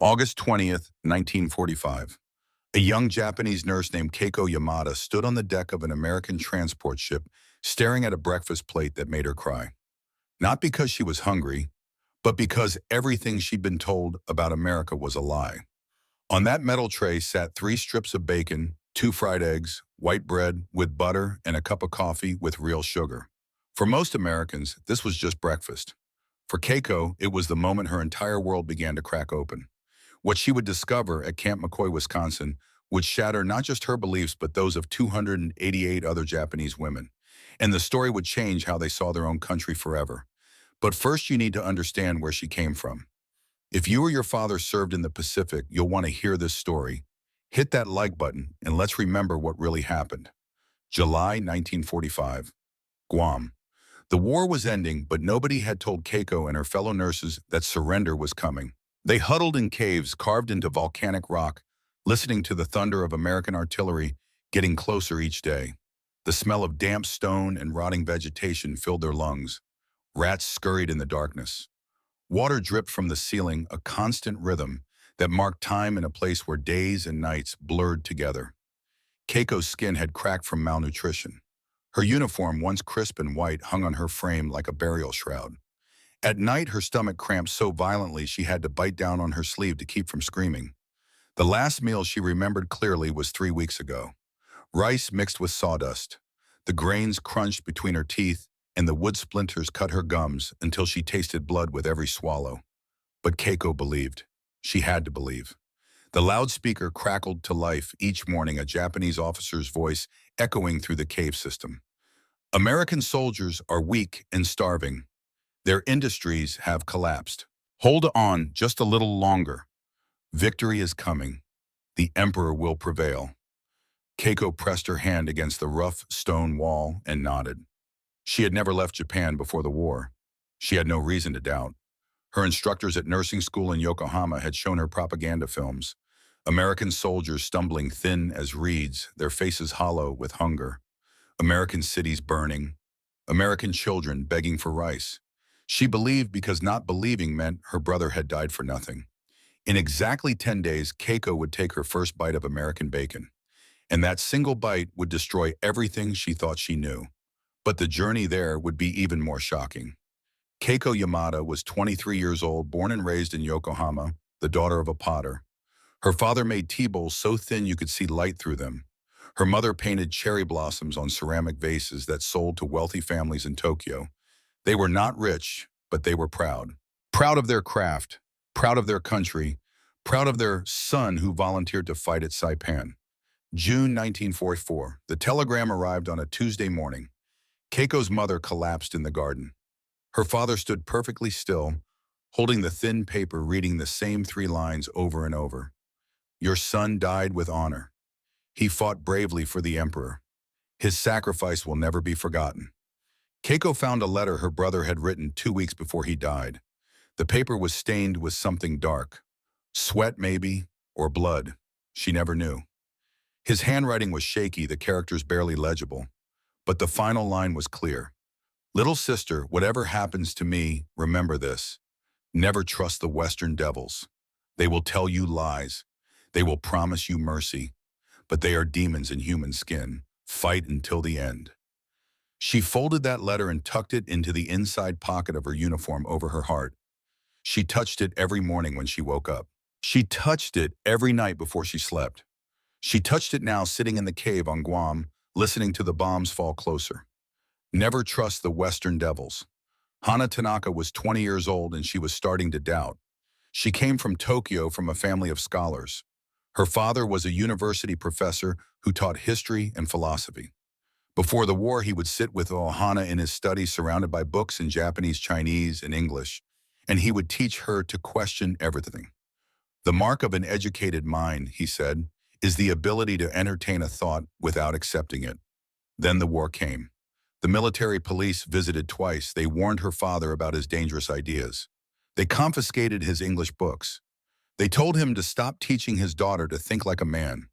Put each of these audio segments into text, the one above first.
August 20th, 1945. A young Japanese nurse named Keiko Yamada stood on the deck of an American transport ship, staring at a breakfast plate that made her cry. Not because she was hungry, but because everything she'd been told about America was a lie. On that metal tray sat 3 strips of bacon, 2 fried eggs, white bread with butter, and a cup of coffee with real sugar. For most Americans, this was just breakfast. For Keiko, it was the moment her entire world began to crack open. What she would discover at Camp McCoy, Wisconsin, would shatter not just her beliefs, but those of 288 other Japanese women. And the story would change how they saw their own country forever. But first, you need to understand where she came from. If you or your father served in the Pacific, you'll want to hear this story. Hit that like button, and let's remember what really happened. July 1945. Guam. The war was ending, but nobody had told Keiko and her fellow nurses that surrender was coming. They huddled in caves carved into volcanic rock, listening to the thunder of American artillery getting closer each day. The smell of damp stone and rotting vegetation filled their lungs. Rats scurried in the darkness. Water dripped from the ceiling, a constant rhythm that marked time in a place where days and nights blurred together. Keiko's skin had cracked from malnutrition. Her uniform, once crisp and white, hung on her frame like a burial shroud. At night, her stomach cramped so violently she had to bite down on her sleeve to keep from screaming. The last meal she remembered clearly was 3 weeks ago. Rice mixed with sawdust. The grains crunched between her teeth, and the wood splinters cut her gums until she tasted blood with every swallow. But Keiko believed. She had to believe. The loudspeaker crackled to life each morning, a Japanese officer's voice echoing through the cave system. American soldiers are weak and starving. Their industries have collapsed. Hold on just a little longer. Victory is coming. The Emperor will prevail. Keiko pressed her hand against the rough stone wall and nodded. She had never left Japan before the war. She had no reason to doubt. Her instructors at nursing school in Yokohama had shown her propaganda films. American soldiers stumbling thin as reeds, their faces hollow with hunger. American cities burning. American children begging for rice. She believed because not believing meant her brother had died for nothing. In exactly 10 days, Keiko would take her first bite of American bacon. And that single bite would destroy everything she thought she knew. But the journey there would be even more shocking. Keiko Yamada was 23 years old, born and raised in Yokohama, the daughter of a potter. Her father made tea bowls so thin you could see light through them. Her mother painted cherry blossoms on ceramic vases that sold to wealthy families in Tokyo. They were not rich, but they were proud. Proud of their craft, proud of their country, proud of their son who volunteered to fight at Saipan. June 1944. The telegram arrived on a Tuesday morning. Keiko's mother collapsed in the garden. Her father stood perfectly still, holding the thin paper, reading the same 3 lines over and over. Your son died with honor. He fought bravely for the Emperor. His sacrifice will never be forgotten. Keiko found a letter her brother had written 2 weeks before he died. The paper was stained with something dark. Sweat, maybe, or blood. She never knew. His handwriting was shaky, the characters barely legible. But the final line was clear. Little sister, whatever happens to me, remember this. Never trust the Western devils. They will tell you lies. They will promise you mercy. But they are demons in human skin. Fight until the end. She folded that letter and tucked it into the inside pocket of her uniform over her heart. She touched it every morning when she woke up. She touched it every night before she slept. She touched it now sitting in the cave on Guam, listening to the bombs fall closer. Never trust the Western devils. Hana Tanaka was 20 years old and she was starting to doubt. She came from Tokyo from a family of scholars. Her father was a university professor who taught history and philosophy. Before the war, he would sit with Ohana in his study surrounded by books in Japanese, Chinese, and English, and he would teach her to question everything. The mark of an educated mind, he said, is the ability to entertain a thought without accepting it. Then the war came. The military police visited twice. They warned her father about his dangerous ideas. They confiscated his English books. They told him to stop teaching his daughter to think like a man.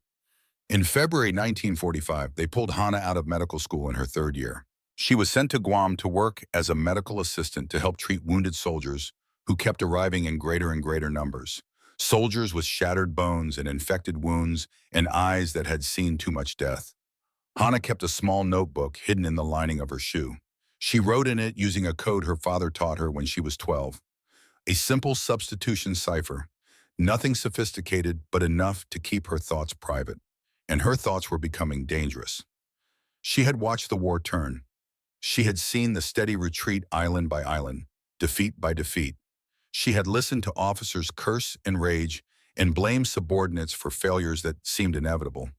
In February 1945, they pulled Hana out of medical school in her 3rd year. She was sent to Guam to work as a medical assistant to help treat wounded soldiers who kept arriving in greater and greater numbers. Soldiers with shattered bones and infected wounds and eyes that had seen too much death. Hana kept a small notebook hidden in the lining of her shoe. She wrote in it using a code her father taught her when she was 12. A simple substitution cipher. Nothing sophisticated, but enough to keep her thoughts private. And her thoughts were becoming dangerous. She had watched the war turn. She had seen the steady retreat island by island, defeat by defeat. She had listened to officers curse and rage and blame subordinates for failures that seemed inevitable.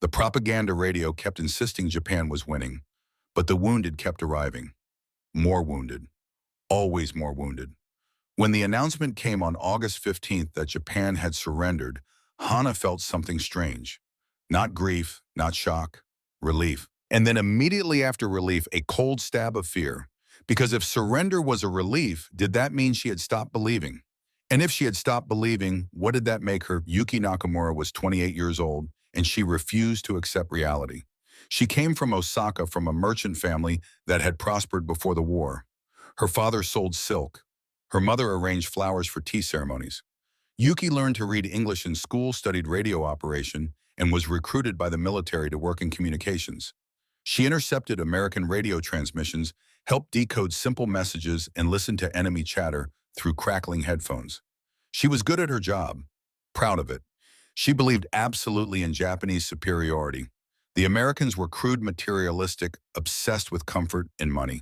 The propaganda radio kept insisting Japan was winning, but the wounded kept arriving. More wounded. Always more wounded. When the announcement came on August 15th that Japan had surrendered, Hana felt something strange. Not grief, not shock, relief. And then immediately after relief, a cold stab of fear. Because if surrender was a relief, did that mean she had stopped believing? And if she had stopped believing, what did that make her? Yuki Nakamura was 28 years old, and she refused to accept reality. She came from Osaka from a merchant family that had prospered before the war. Her father sold silk. Her mother arranged flowers for tea ceremonies. Yuki learned to read English in school, studied radio operation, and was recruited by the military to work in communications. She intercepted American radio transmissions, helped decode simple messages, and listened to enemy chatter through crackling headphones. She was good at her job, proud of it. She believed absolutely in Japanese superiority. The Americans were crude, materialistic, obsessed with comfort and money.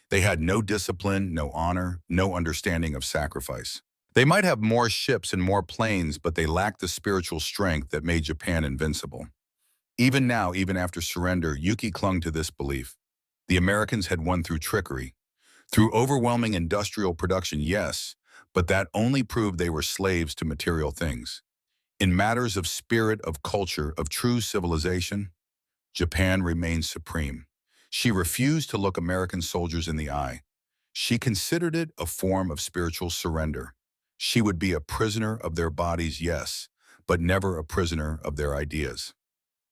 They had no discipline, no honor, no understanding of sacrifice. They might have more ships and more planes, but they lacked the spiritual strength that made Japan invincible. Even now, even after surrender, Yuki clung to this belief. The Americans had won through trickery. Through overwhelming industrial production, yes, but that only proved they were slaves to material things. In matters of spirit, of culture, of true civilization, Japan remained supreme. She refused to look American soldiers in the eye. She considered it a form of spiritual surrender. She would be a prisoner of their bodies, yes, but never a prisoner of their ideas.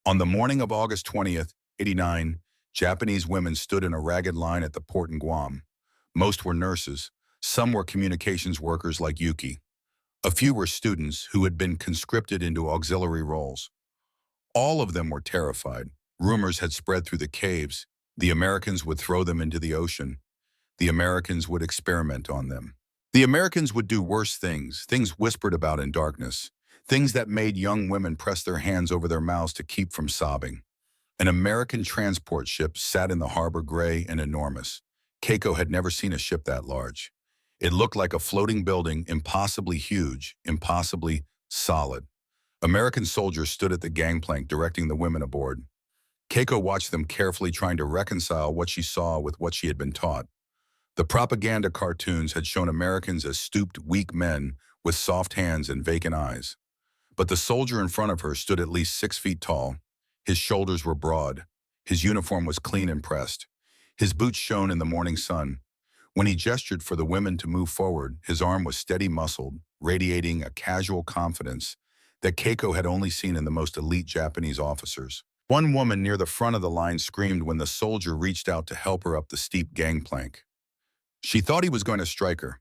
On the morning of August 20th, 1989, Japanese women stood in a ragged line at the port in Guam. Most were nurses. Some were communications workers like Yuki. A few were students who had been conscripted into auxiliary roles. All of them were terrified. Rumors had spread through the caves. The Americans would throw them into the ocean. The Americans would experiment on them. The Americans would do worse things, things whispered about in darkness, things that made young women press their hands over their mouths to keep from sobbing. An American transport ship sat in the harbor, gray and enormous. Keiko had never seen a ship that large. It looked like a floating building, impossibly huge, impossibly solid. American soldiers stood at the gangplank directing the women aboard. Keiko watched them carefully, trying to reconcile what she saw with what she had been taught. The propaganda cartoons had shown Americans as stooped, weak men with soft hands and vacant eyes. But the soldier in front of her stood at least 6 feet tall. His shoulders were broad. His uniform was clean and pressed. His boots shone in the morning sun. When he gestured for the women to move forward, his arm was steady muscled, radiating a casual confidence that Keiko had only seen in the most elite Japanese officers. One woman near the front of the line screamed when the soldier reached out to help her up the steep gangplank. She thought he was going to strike her.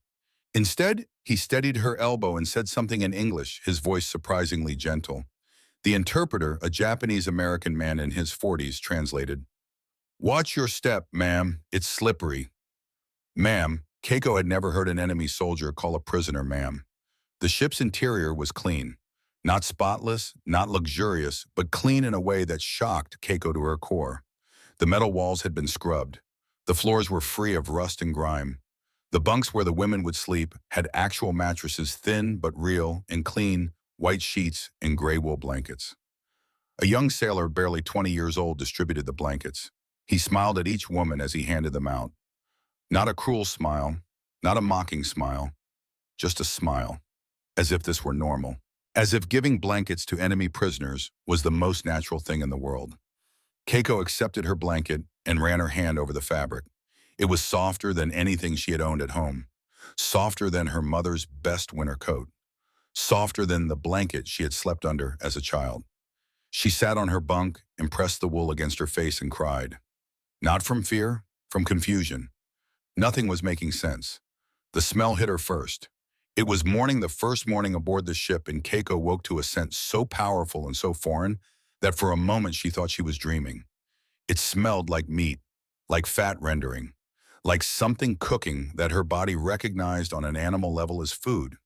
Instead, he steadied her elbow and said something in English, his voice surprisingly gentle. The interpreter, a Japanese-American man in his 40s, translated, "Watch your step, ma'am. It's slippery." Ma'am. Keiko had never heard an enemy soldier call a prisoner ma'am. The ship's interior was clean. Not spotless, not luxurious, but clean in a way that shocked Keiko to her core. The metal walls had been scrubbed. The floors were free of rust and grime. The bunks where the women would sleep had actual mattresses, thin but real and clean, white sheets and gray wool blankets. A young sailor, barely 20 years old, distributed the blankets. He smiled at each woman as he handed them out. Not a cruel smile, not a mocking smile, just a smile, as if this were normal. As if giving blankets to enemy prisoners was the most natural thing in the world. Keiko accepted her blanket and ran her hand over the fabric. It was softer than anything she had owned at home, softer than her mother's best winter coat, softer than the blanket she had slept under as a child. She sat on her bunk and pressed the wool against her face and cried. Not from fear, from confusion. Nothing was making sense. The smell hit her first. It was morning, the first morning aboard the ship, and Keiko woke to a scent so powerful and so foreign that for a moment she thought she was dreaming. It smelled like meat, like fat rendering, like something cooking that her body recognized on an animal level as food.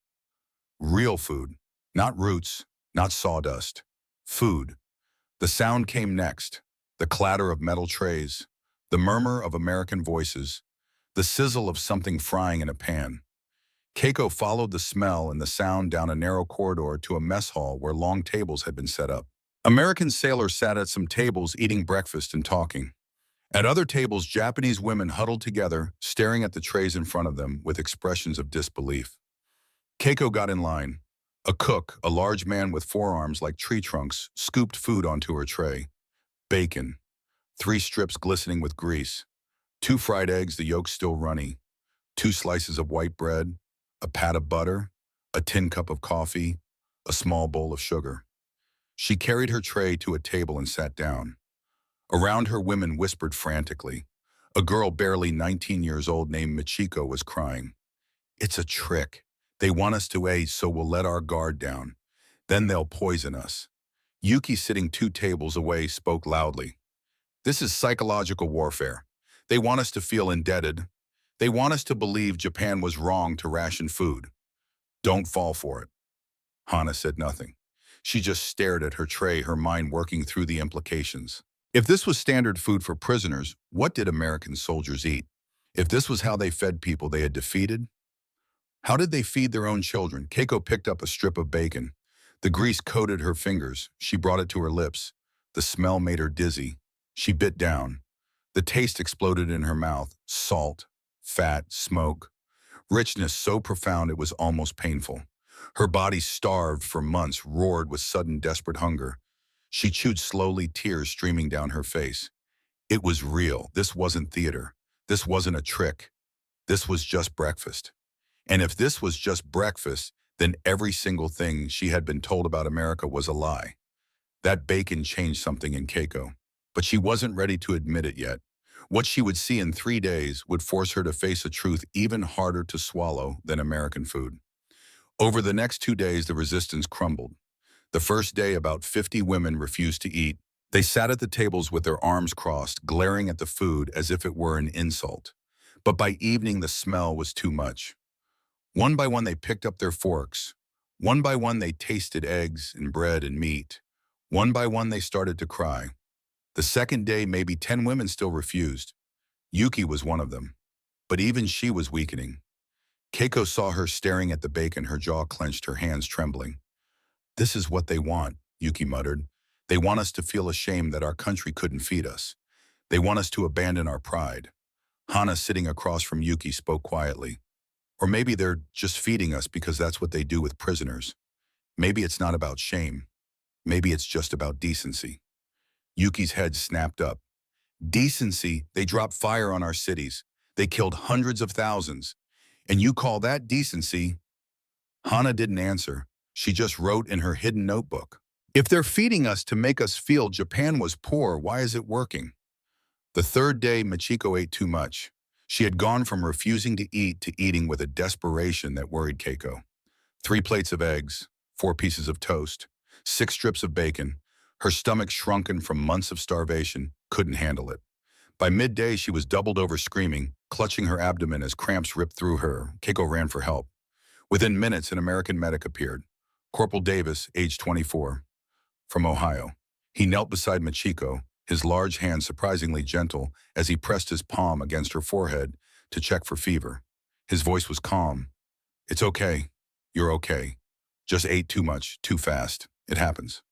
Real food, not roots, not sawdust. Food. The sound came next, the clatter of metal trays, the murmur of American voices, the sizzle of something frying in a pan. Keiko followed the smell and the sound down a narrow corridor to a mess hall where long tables had been set up. American sailors sat at some tables eating breakfast and talking. At other tables, Japanese women huddled together, staring at the trays in front of them with expressions of disbelief. Keiko got in line. A cook, a large man with forearms like tree trunks, scooped food onto her tray. Bacon. 3 strips glistening with grease. 2 fried eggs, the yolks still runny. 2 slices of white bread. A pat of butter. A tin cup of coffee. A small bowl of sugar. She carried her tray to a table and sat down. Around her, women whispered frantically. A girl barely 19 years old named Michiko was crying. "It's a trick. They want us to age, so we'll let our guard down. Then they'll poison us." Yuki, sitting 2 tables away, spoke loudly. "This is psychological warfare. They want us to feel indebted. They want us to believe Japan was wrong to ration food. Don't fall for it." Hana said nothing. She just stared at her tray, her mind working through the implications. If this was standard food for prisoners, what did American soldiers eat? If this was how they fed people they had defeated, how did they feed their own children? Keiko picked up a strip of bacon. The grease coated her fingers. She brought it to her lips. The smell made her dizzy. She bit down. The taste exploded in her mouth. Salt, fat, smoke. Richness so profound it was almost painful. Her body, starved for months, roared with sudden desperate hunger. She chewed slowly, tears streaming down her face. It was real. This wasn't theater. This wasn't a trick. This was just breakfast. And if this was just breakfast, then every single thing she had been told about America was a lie. That bacon changed something in Keiko, but she wasn't ready to admit it yet. What she would see in 3 days would force her to face a truth even harder to swallow than American food. Over the next 2 days, the resistance crumbled. The first day, about 50 women refused to eat. They sat at the tables with their arms crossed, glaring at the food as if it were an insult. But by evening, the smell was too much. One by one, they picked up their forks. One by one, they tasted eggs and bread and meat. One by one, they started to cry. The second day, maybe 10 women still refused. Yuki was one of them. But even she was weakening. Keiko saw her staring at the bacon, her jaw clenched, her hands trembling. "This is what they want," Yuki muttered. "They want us to feel ashamed that our country couldn't feed us. They want us to abandon our pride." Hana, sitting across from Yuki, spoke quietly. "Or maybe they're just feeding us because that's what they do with prisoners. Maybe it's not about shame. Maybe it's just about decency." Yuki's head snapped up. "Decency? They dropped fire on our cities. They killed hundreds of thousands. And you call that decency?" Hana didn't answer. She just wrote in her hidden notebook. "If they're feeding us to make us feel Japan was poor, why is it working?" The third day, Michiko ate too much. She had gone from refusing to eat to eating with a desperation that worried Keiko. 3 plates of eggs, 4 pieces of toast, 6 strips of bacon. Her stomach, shrunken from months of starvation, couldn't handle it. By midday, she was doubled over screaming, clutching her abdomen as cramps ripped through her. Keiko ran for help. Within minutes, an American medic appeared. Corporal Davis, age 24, from Ohio. He knelt beside Michiko, his large hand surprisingly gentle as he pressed his palm against her forehead to check for fever. His voice was calm. "It's okay. You're okay. Just ate too much, too fast. It happens."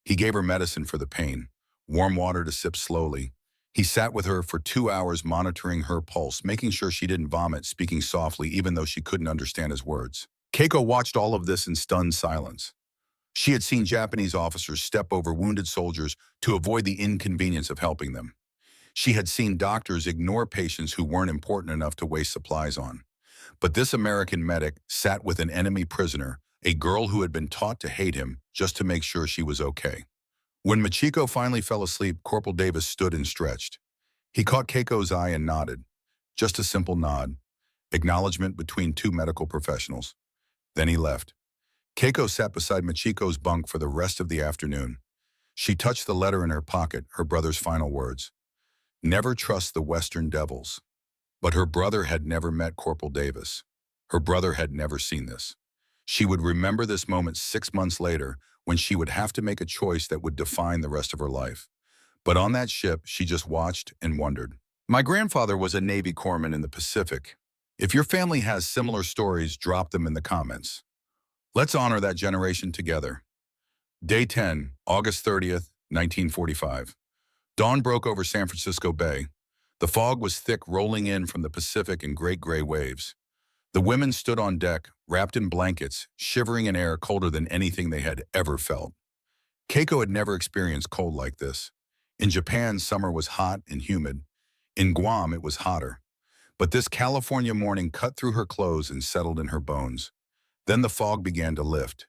He gave her medicine for the pain, warm water to sip slowly. He sat with her for 2 hours, monitoring her pulse, making sure she didn't vomit, speaking softly even though she couldn't understand his words. Keiko watched all of this in stunned silence. She had seen Japanese officers step over wounded soldiers to avoid the inconvenience of helping them. She had seen doctors ignore patients who weren't important enough to waste supplies on. But this American medic sat with an enemy prisoner, a girl who had been taught to hate him just to make sure she was okay. When Michiko finally fell asleep, Corporal Davis stood and stretched. He caught Keiko's eye and nodded. Just a simple nod. Acknowledgement between 2 medical professionals. Then he left. Keiko sat beside Machiko's bunk for the rest of the afternoon. She touched the letter in her pocket, her brother's final words. Never trust the Western devils. But her brother had never met Corporal Davis. Her brother had never seen this. She would remember this moment 6 months later when she would have to make a choice that would define the rest of her life. But on that ship, she just watched and wondered. My grandfather was a Navy corpsman in the Pacific. If your family has similar stories, drop them in the comments. Let's honor that generation together. Day 10, August 30th, 1945. Dawn broke over San Francisco Bay. The fog was thick, rolling in from the Pacific in great gray waves. The women stood on deck, wrapped in blankets, shivering in air colder than anything they had ever felt. Keiko had never experienced cold like this. In Japan, summer was hot and humid. In Guam, it was hotter. But this California morning cut through her clothes and settled in her bones. Then the fog began to lift.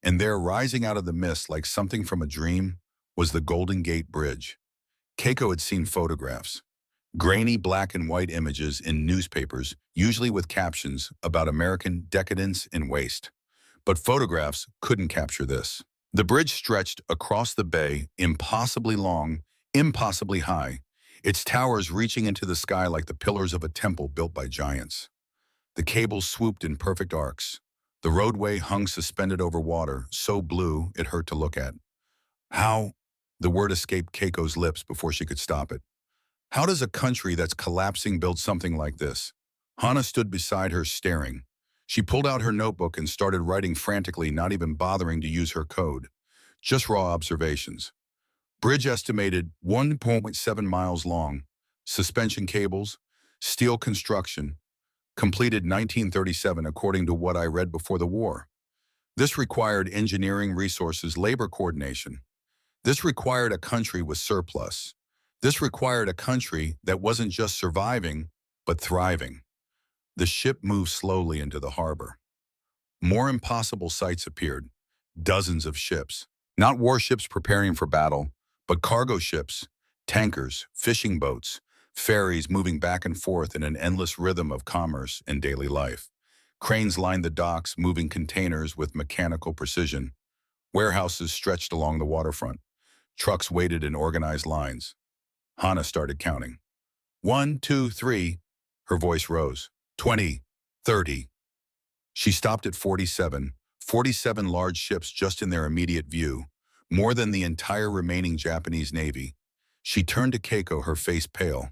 And there, rising out of the mist like something from a dream, was the Golden Gate Bridge. Keiko had seen photographs. Grainy black and white images in newspapers, usually with captions about American decadence and waste. But photographs couldn't capture this. The bridge stretched across the bay, impossibly long, impossibly high, its towers reaching into the sky like the pillars of a temple built by giants. The cables swooped in perfect arcs. The roadway hung suspended over water, so blue it hurt to look at. How? The word escaped Keiko's lips before she could stop it. How does a country that's collapsing build something like this? Hana stood beside her, staring. She pulled out her notebook and started writing frantically, not even bothering to use her code. Just raw observations. Bridge estimated 1.7 miles long. Suspension cables, steel construction. Completed 1937 according to what I read before the war. This required engineering resources, labor coordination. This required a country with surplus. This required a country that wasn't just surviving, but thriving. The ship moved slowly into the harbor. More impossible sights appeared. Dozens of ships. Not warships preparing for battle, but cargo ships, tankers, fishing boats, ferries moving back and forth in an endless rhythm of commerce and daily life. Cranes lined the docks, moving containers with mechanical precision. Warehouses stretched along the waterfront. Trucks waited in organized lines. Hana started counting. 1, 2, 3. Her voice rose. 20, 30. She stopped at 47. 47 large ships just in their immediate view, more than the entire remaining Japanese Navy. She turned to Keiko, her face pale.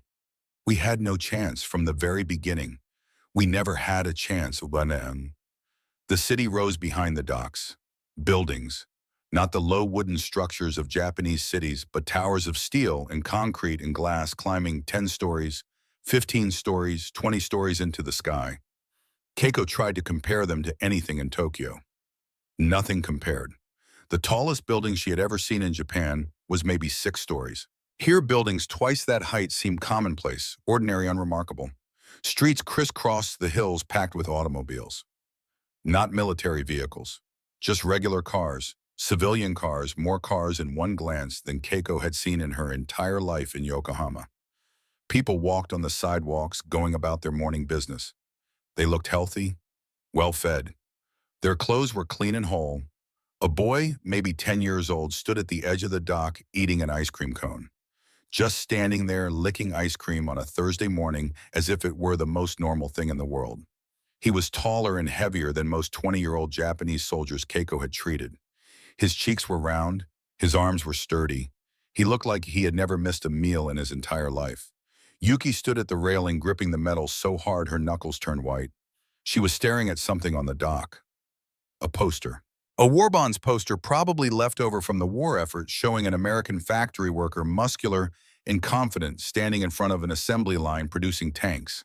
We had no chance from the very beginning. We never had a chance. The city rose behind the docks. Buildings. Not the low wooden structures of Japanese cities, but towers of steel and concrete and glass climbing 10 stories, 15 stories, 20 stories into the sky. Keiko tried to compare them to anything in Tokyo. Nothing compared. The tallest building she had ever seen in Japan was maybe 6 stories. Here, buildings twice that height seemed commonplace, ordinary, unremarkable. Streets crisscrossed the hills packed with automobiles. Not military vehicles, just regular cars. Civilian cars, more cars in one glance than Keiko had seen in her entire life in Yokohama. People walked on the sidewalks, going about their morning business. They looked healthy, well-fed. Their clothes were clean and whole. A boy, maybe 10 years old, stood at the edge of the dock eating an ice cream cone. Just standing there, licking ice cream on a Thursday morning as if it were the most normal thing in the world. He was taller and heavier than most 20-year-old Japanese soldiers Keiko had treated. His cheeks were round, his arms were sturdy. He looked like he had never missed a meal in his entire life. Yuki stood at the railing, gripping the metal so hard her knuckles turned white. She was staring at something on the dock. A poster. A war bonds poster, probably left over from the war effort, showing an American factory worker, muscular and confident, standing in front of an assembly line producing tanks.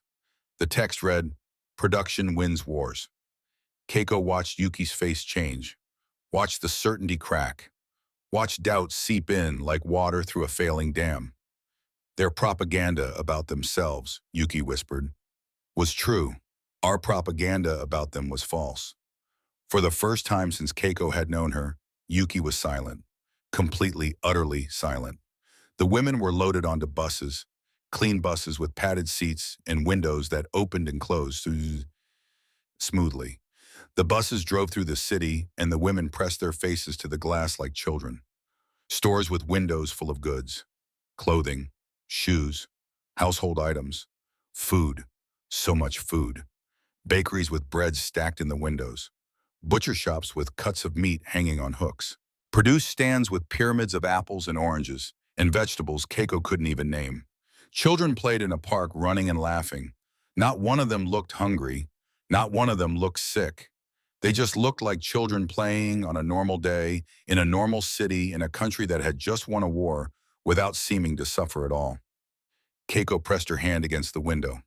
The text read, "Production wins wars." Keiko watched Yuki's face change. Watched the certainty crack. Watched doubt seep in like water through a failing dam. Their propaganda about themselves, Yuki whispered, was true. Our propaganda about them was false. For the first time since Keiko had known her, Yuki was silent. Completely, utterly silent. The women were loaded onto buses, clean buses with padded seats and windows that opened and closed smoothly. The buses drove through the city, and the women pressed their faces to the glass like children. Stores with windows full of goods, clothing, shoes, household items, food, so much food. Bakeries with bread stacked in the windows. Butcher shops with cuts of meat hanging on hooks. Produce stands with pyramids of apples and oranges, and vegetables Keiko couldn't even name. Children played in a park running and laughing. Not one of them looked hungry. Not one of them looked sick. They just looked like children playing on a normal day, in a normal city, in a country that had just won a war, without seeming to suffer at all. Keiko pressed her hand against the window.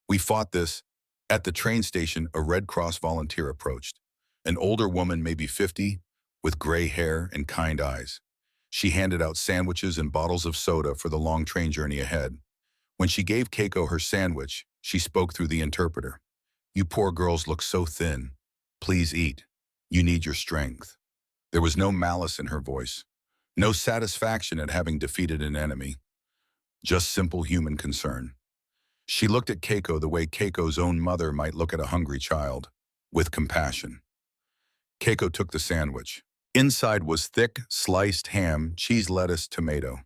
We fought this. At the train station, a Red Cross volunteer approached. An older woman, maybe 50, with gray hair and kind eyes. She handed out sandwiches and bottles of soda for the long train journey ahead. When she gave Keiko her sandwich, she spoke through the interpreter. You poor girls look so thin. Please eat. You need your strength. There was no malice in her voice. No satisfaction at having defeated an enemy. Just simple human concern. She looked at Keiko the way Keiko's own mother might look at a hungry child, with compassion. Keiko took the sandwich. Inside was thick, sliced ham, cheese, lettuce, tomato.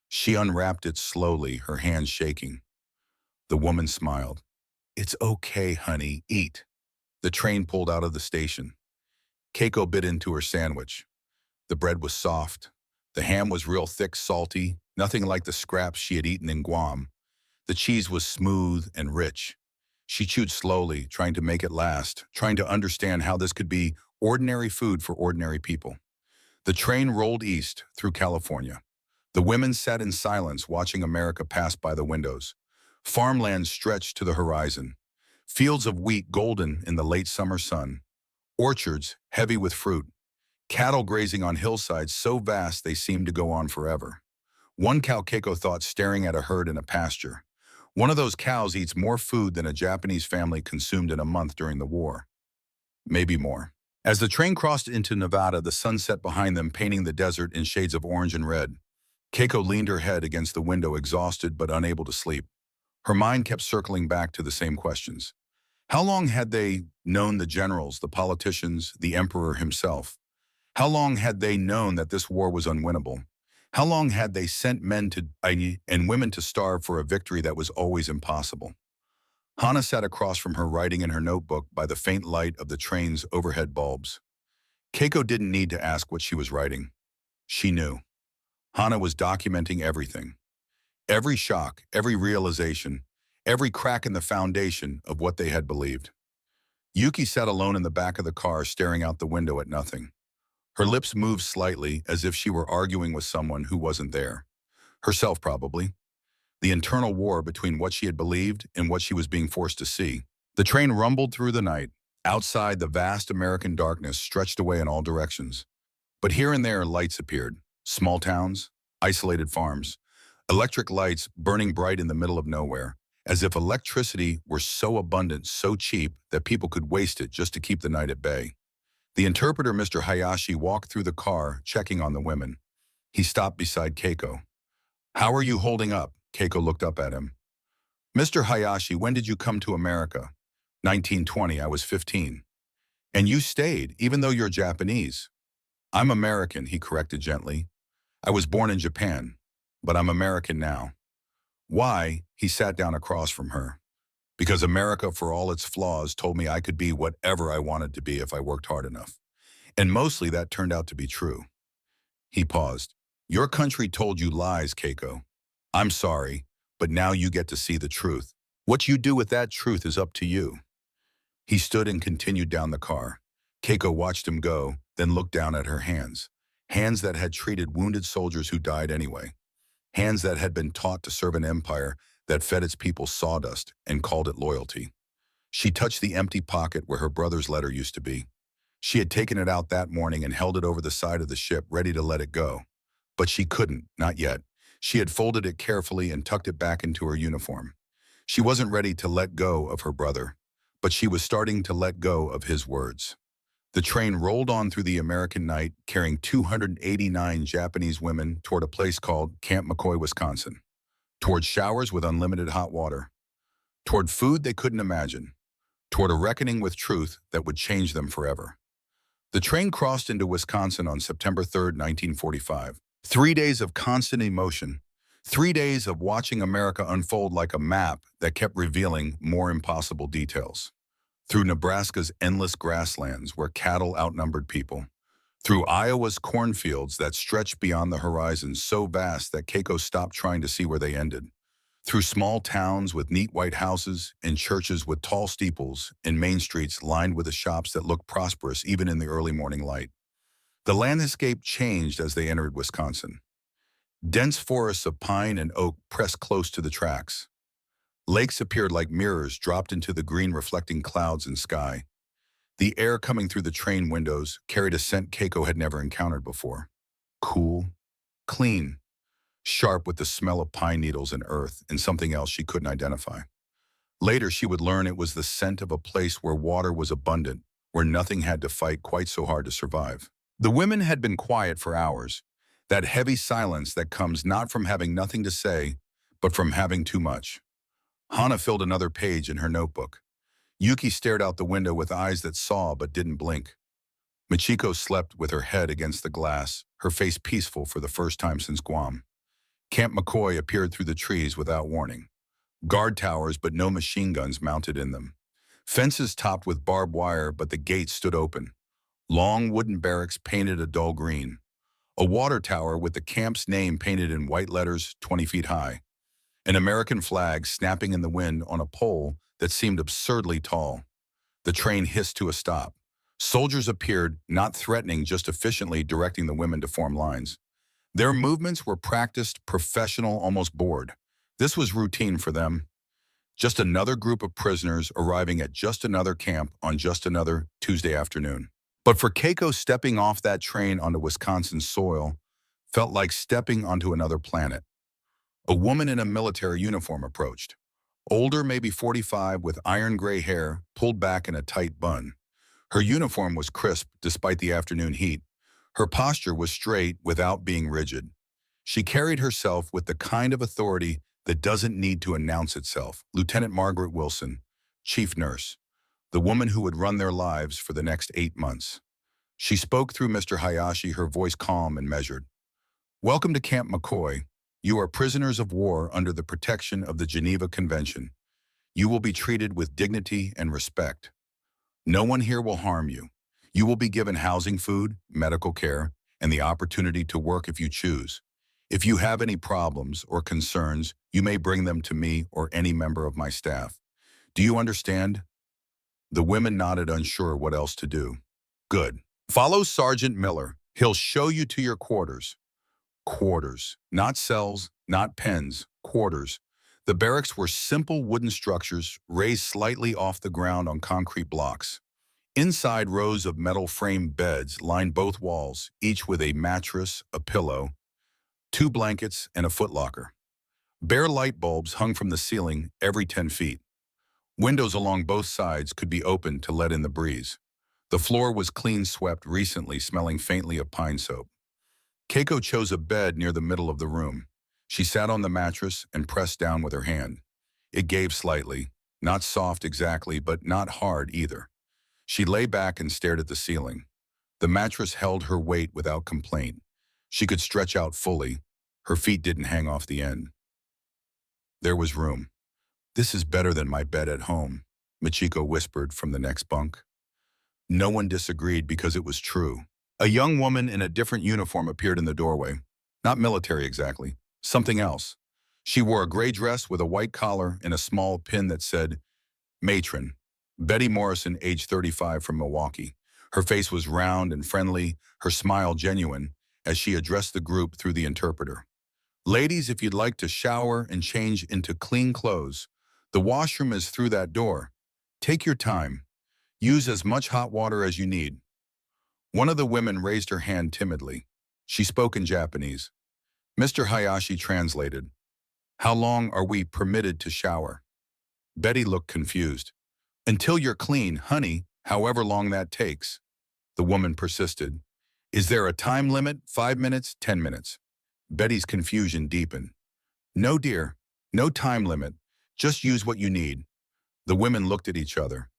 She unwrapped it slowly, her hands shaking. The woman smiled. It's okay, honey, eat. The train pulled out of the station. Keiko bit into her sandwich. The bread was soft. The ham was real thick, salty, nothing like the scraps she had eaten in Guam. The cheese was smooth and rich. She chewed slowly, trying to make it last, trying to understand how this could be ordinary food for ordinary people. The train rolled east through California. The women sat in silence, watching America pass by the windows. Farmland stretched to the horizon. Fields of wheat golden in the late summer sun. Orchards heavy with fruit. Cattle grazing on hillsides so vast they seemed to go on forever. One cow Keiko thought staring at a herd in a pasture. One of those cows eats more food than a Japanese family consumed in a month during the war. Maybe more. As the train crossed into Nevada, the sun set behind them, painting the desert in shades of orange and red. Keiko leaned her head against the window, exhausted but unable to sleep. Her mind kept circling back to the same questions. How long had they known the generals, the politicians, the emperor himself? How long had they known that this war was unwinnable? How long had they sent men to die and women to starve for a victory that was always impossible? Hana sat across from her, writing in her notebook by the faint light of the train's overhead bulbs. Keiko didn't need to ask what she was writing. She knew. Hana was documenting everything. Every shock, every realization, every crack in the foundation of what they had believed. Yuki sat alone in the back of the car, staring out the window at nothing. Her lips moved slightly, as if she were arguing with someone who wasn't there. Herself, probably. The internal war between what she had believed and what she was being forced to see. The train rumbled through the night. Outside, the vast American darkness stretched away in all directions. But here and there, lights appeared. Small towns, isolated farms. Electric lights burning bright in the middle of nowhere, as if electricity were so abundant, so cheap, that people could waste it just to keep the night at bay. The interpreter, Mr. Hayashi, walked through the car, checking on the women. He stopped beside Keiko. How are you holding up? Keiko looked up at him. Mr. Hayashi, when did you come to America? 1920, I was 15. And you stayed, even though you're Japanese. I'm American, he corrected gently. I was born in Japan, but I'm American now. Why? He sat down across from her. Because America, for all its flaws, told me I could be whatever I wanted to be if I worked hard enough. And mostly that turned out to be true. He paused. Your country told you lies, Keiko. I'm sorry, but now you get to see the truth. What you do with that truth is up to you. He stood and continued down the car. Keiko watched him go, then looked down at her hands. Hands that had treated wounded soldiers who died anyway. Hands that had been taught to serve an empire that fed its people sawdust and called it loyalty. She touched the empty pocket where her brother's letter used to be. She had taken it out that morning and held it over the side of the ship, ready to let it go. But she couldn't, not yet. She had folded it carefully and tucked it back into her uniform. She wasn't ready to let go of her brother, but she was starting to let go of his words. The train rolled on through the American night, carrying 289 Japanese women toward a place called Camp McCoy, Wisconsin. Toward showers with unlimited hot water. Toward food they couldn't imagine. toward a reckoning with truth that would change them forever. The train crossed into Wisconsin on September 3rd, 1945. 3 days of constant emotion. 3 days of watching America unfold like a map that kept revealing more impossible details. Through Nebraska's endless grasslands where cattle outnumbered people. Through Iowa's cornfields that stretched beyond the horizon so vast that Keiko stopped trying to see where they ended. Through small towns with neat white houses and churches with tall steeples and main streets lined with the shops that looked prosperous even in the early morning light. The landscape changed as they entered Wisconsin. Dense forests of pine and oak pressed close to the tracks. Lakes appeared like mirrors dropped into the green reflecting clouds and sky. The air coming through the train windows carried a scent Keiko had never encountered before. Cool, clean, sharp with the smell of pine needles and earth and something else she couldn't identify. Later, she would learn it was the scent of a place where water was abundant, where nothing had to fight quite so hard to survive. The women had been quiet for hours, that heavy silence that comes not from having nothing to say, but from having too much. Hana filled another page in her notebook. Yuki stared out the window with eyes that saw but didn't blink. Michiko slept with her head against the glass, her face peaceful for the first time since Guam. Camp McCoy appeared through the trees without warning. Guard towers, but no machine guns mounted in them. Fences topped with barbed wire, but the gates stood open. Long wooden barracks painted a dull green. A water tower with the camp's name painted in white letters 20 feet high. An American flag snapping in the wind on a pole that seemed absurdly tall. The train hissed to a stop. Soldiers appeared, not threatening, just efficiently directing the women to form lines. Their movements were practiced, professional, almost bored. This was routine for them. Just another group of prisoners arriving at just another camp on just another Tuesday afternoon. But for Keiko, stepping off that train onto Wisconsin soil felt like stepping onto another planet. A woman in a military uniform approached. Older, maybe 45, with iron gray hair pulled back in a tight bun. Her uniform was crisp despite the afternoon heat. Her posture was straight without being rigid. She carried herself with the kind of authority that doesn't need to announce itself. Lieutenant Margaret Wilson, chief nurse, the woman who would run their lives for the next 8 months. She spoke through Mr. Hayashi, her voice calm and measured. "Welcome to Camp McCoy. You are prisoners of war under the protection of the Geneva Convention. You will be treated with dignity and respect. No one here will harm you. You will be given housing, food, medical care, and the opportunity to work if you choose. If you have any problems or concerns, you may bring them to me or any member of my staff. Do you understand?" The women nodded, unsure what else to do. "Good. Follow Sergeant Miller. He'll show you to your quarters." Quarters. Not cells, not pens. Quarters. The barracks were simple wooden structures raised slightly off the ground on concrete blocks. Inside, rows of metal framed beds lined both walls, each with a mattress, a pillow, 2 blankets, and a footlocker. Bare light bulbs hung from the ceiling every 10 feet. Windows along both sides could be opened to let in the breeze. The floor was clean swept recently, smelling faintly of pine soap. Keiko chose a bed near the middle of the room. She sat on the mattress and pressed down with her hand. It gave slightly, not soft exactly, but not hard either. She lay back and stared at the ceiling. The mattress held her weight without complaint. She could stretch out fully. Her feet didn't hang off the end. There was room. "This is better than my bed at home," Michiko whispered from the next bunk. No one disagreed because it was true. A young woman in a different uniform appeared in the doorway. Not military exactly, something else. She wore a gray dress with a white collar and a small pin that said, "Matron." Betty Morrison, age 35, from Milwaukee. Her face was round and friendly, her smile genuine, as she addressed the group through the interpreter. "Ladies, if you'd like to shower and change into clean clothes, the washroom is through that door. Take your time. Use as much hot water as you need." One of the women raised her hand timidly. She spoke in Japanese. Mr. Hayashi translated. "How long are we permitted to shower?" Betty looked confused. "Until you're clean, honey, however long that takes." The woman persisted. "Is there a time limit? 5 minutes? 10 minutes? Betty's confusion deepened. "No, dear. No time limit. Just use what you need." The women looked at each other.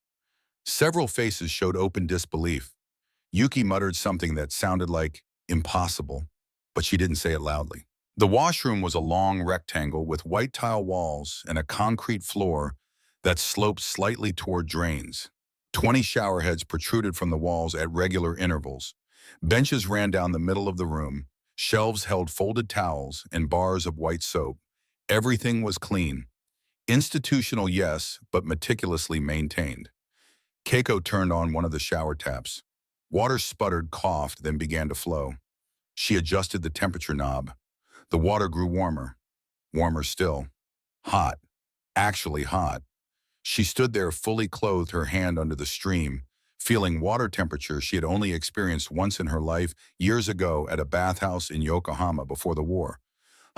Several faces showed open disbelief. Yuki muttered something that sounded like impossible, but she didn't say it loudly. The washroom was a long rectangle with white tile walls and a concrete floor that sloped slightly toward drains. 20 shower heads protruded from the walls at regular intervals. Benches ran down the middle of the room. Shelves held folded towels and bars of white soap. Everything was clean. Institutional, yes, but meticulously maintained. Keiko turned on one of the shower taps. Water sputtered, coughed, then began to flow. She adjusted the temperature knob. The water grew warmer. Warmer still. Hot. Actually hot. She stood there fully clothed, her hand under the stream, feeling water temperature she had only experienced once in her life years ago at a bathhouse in Yokohama before the war.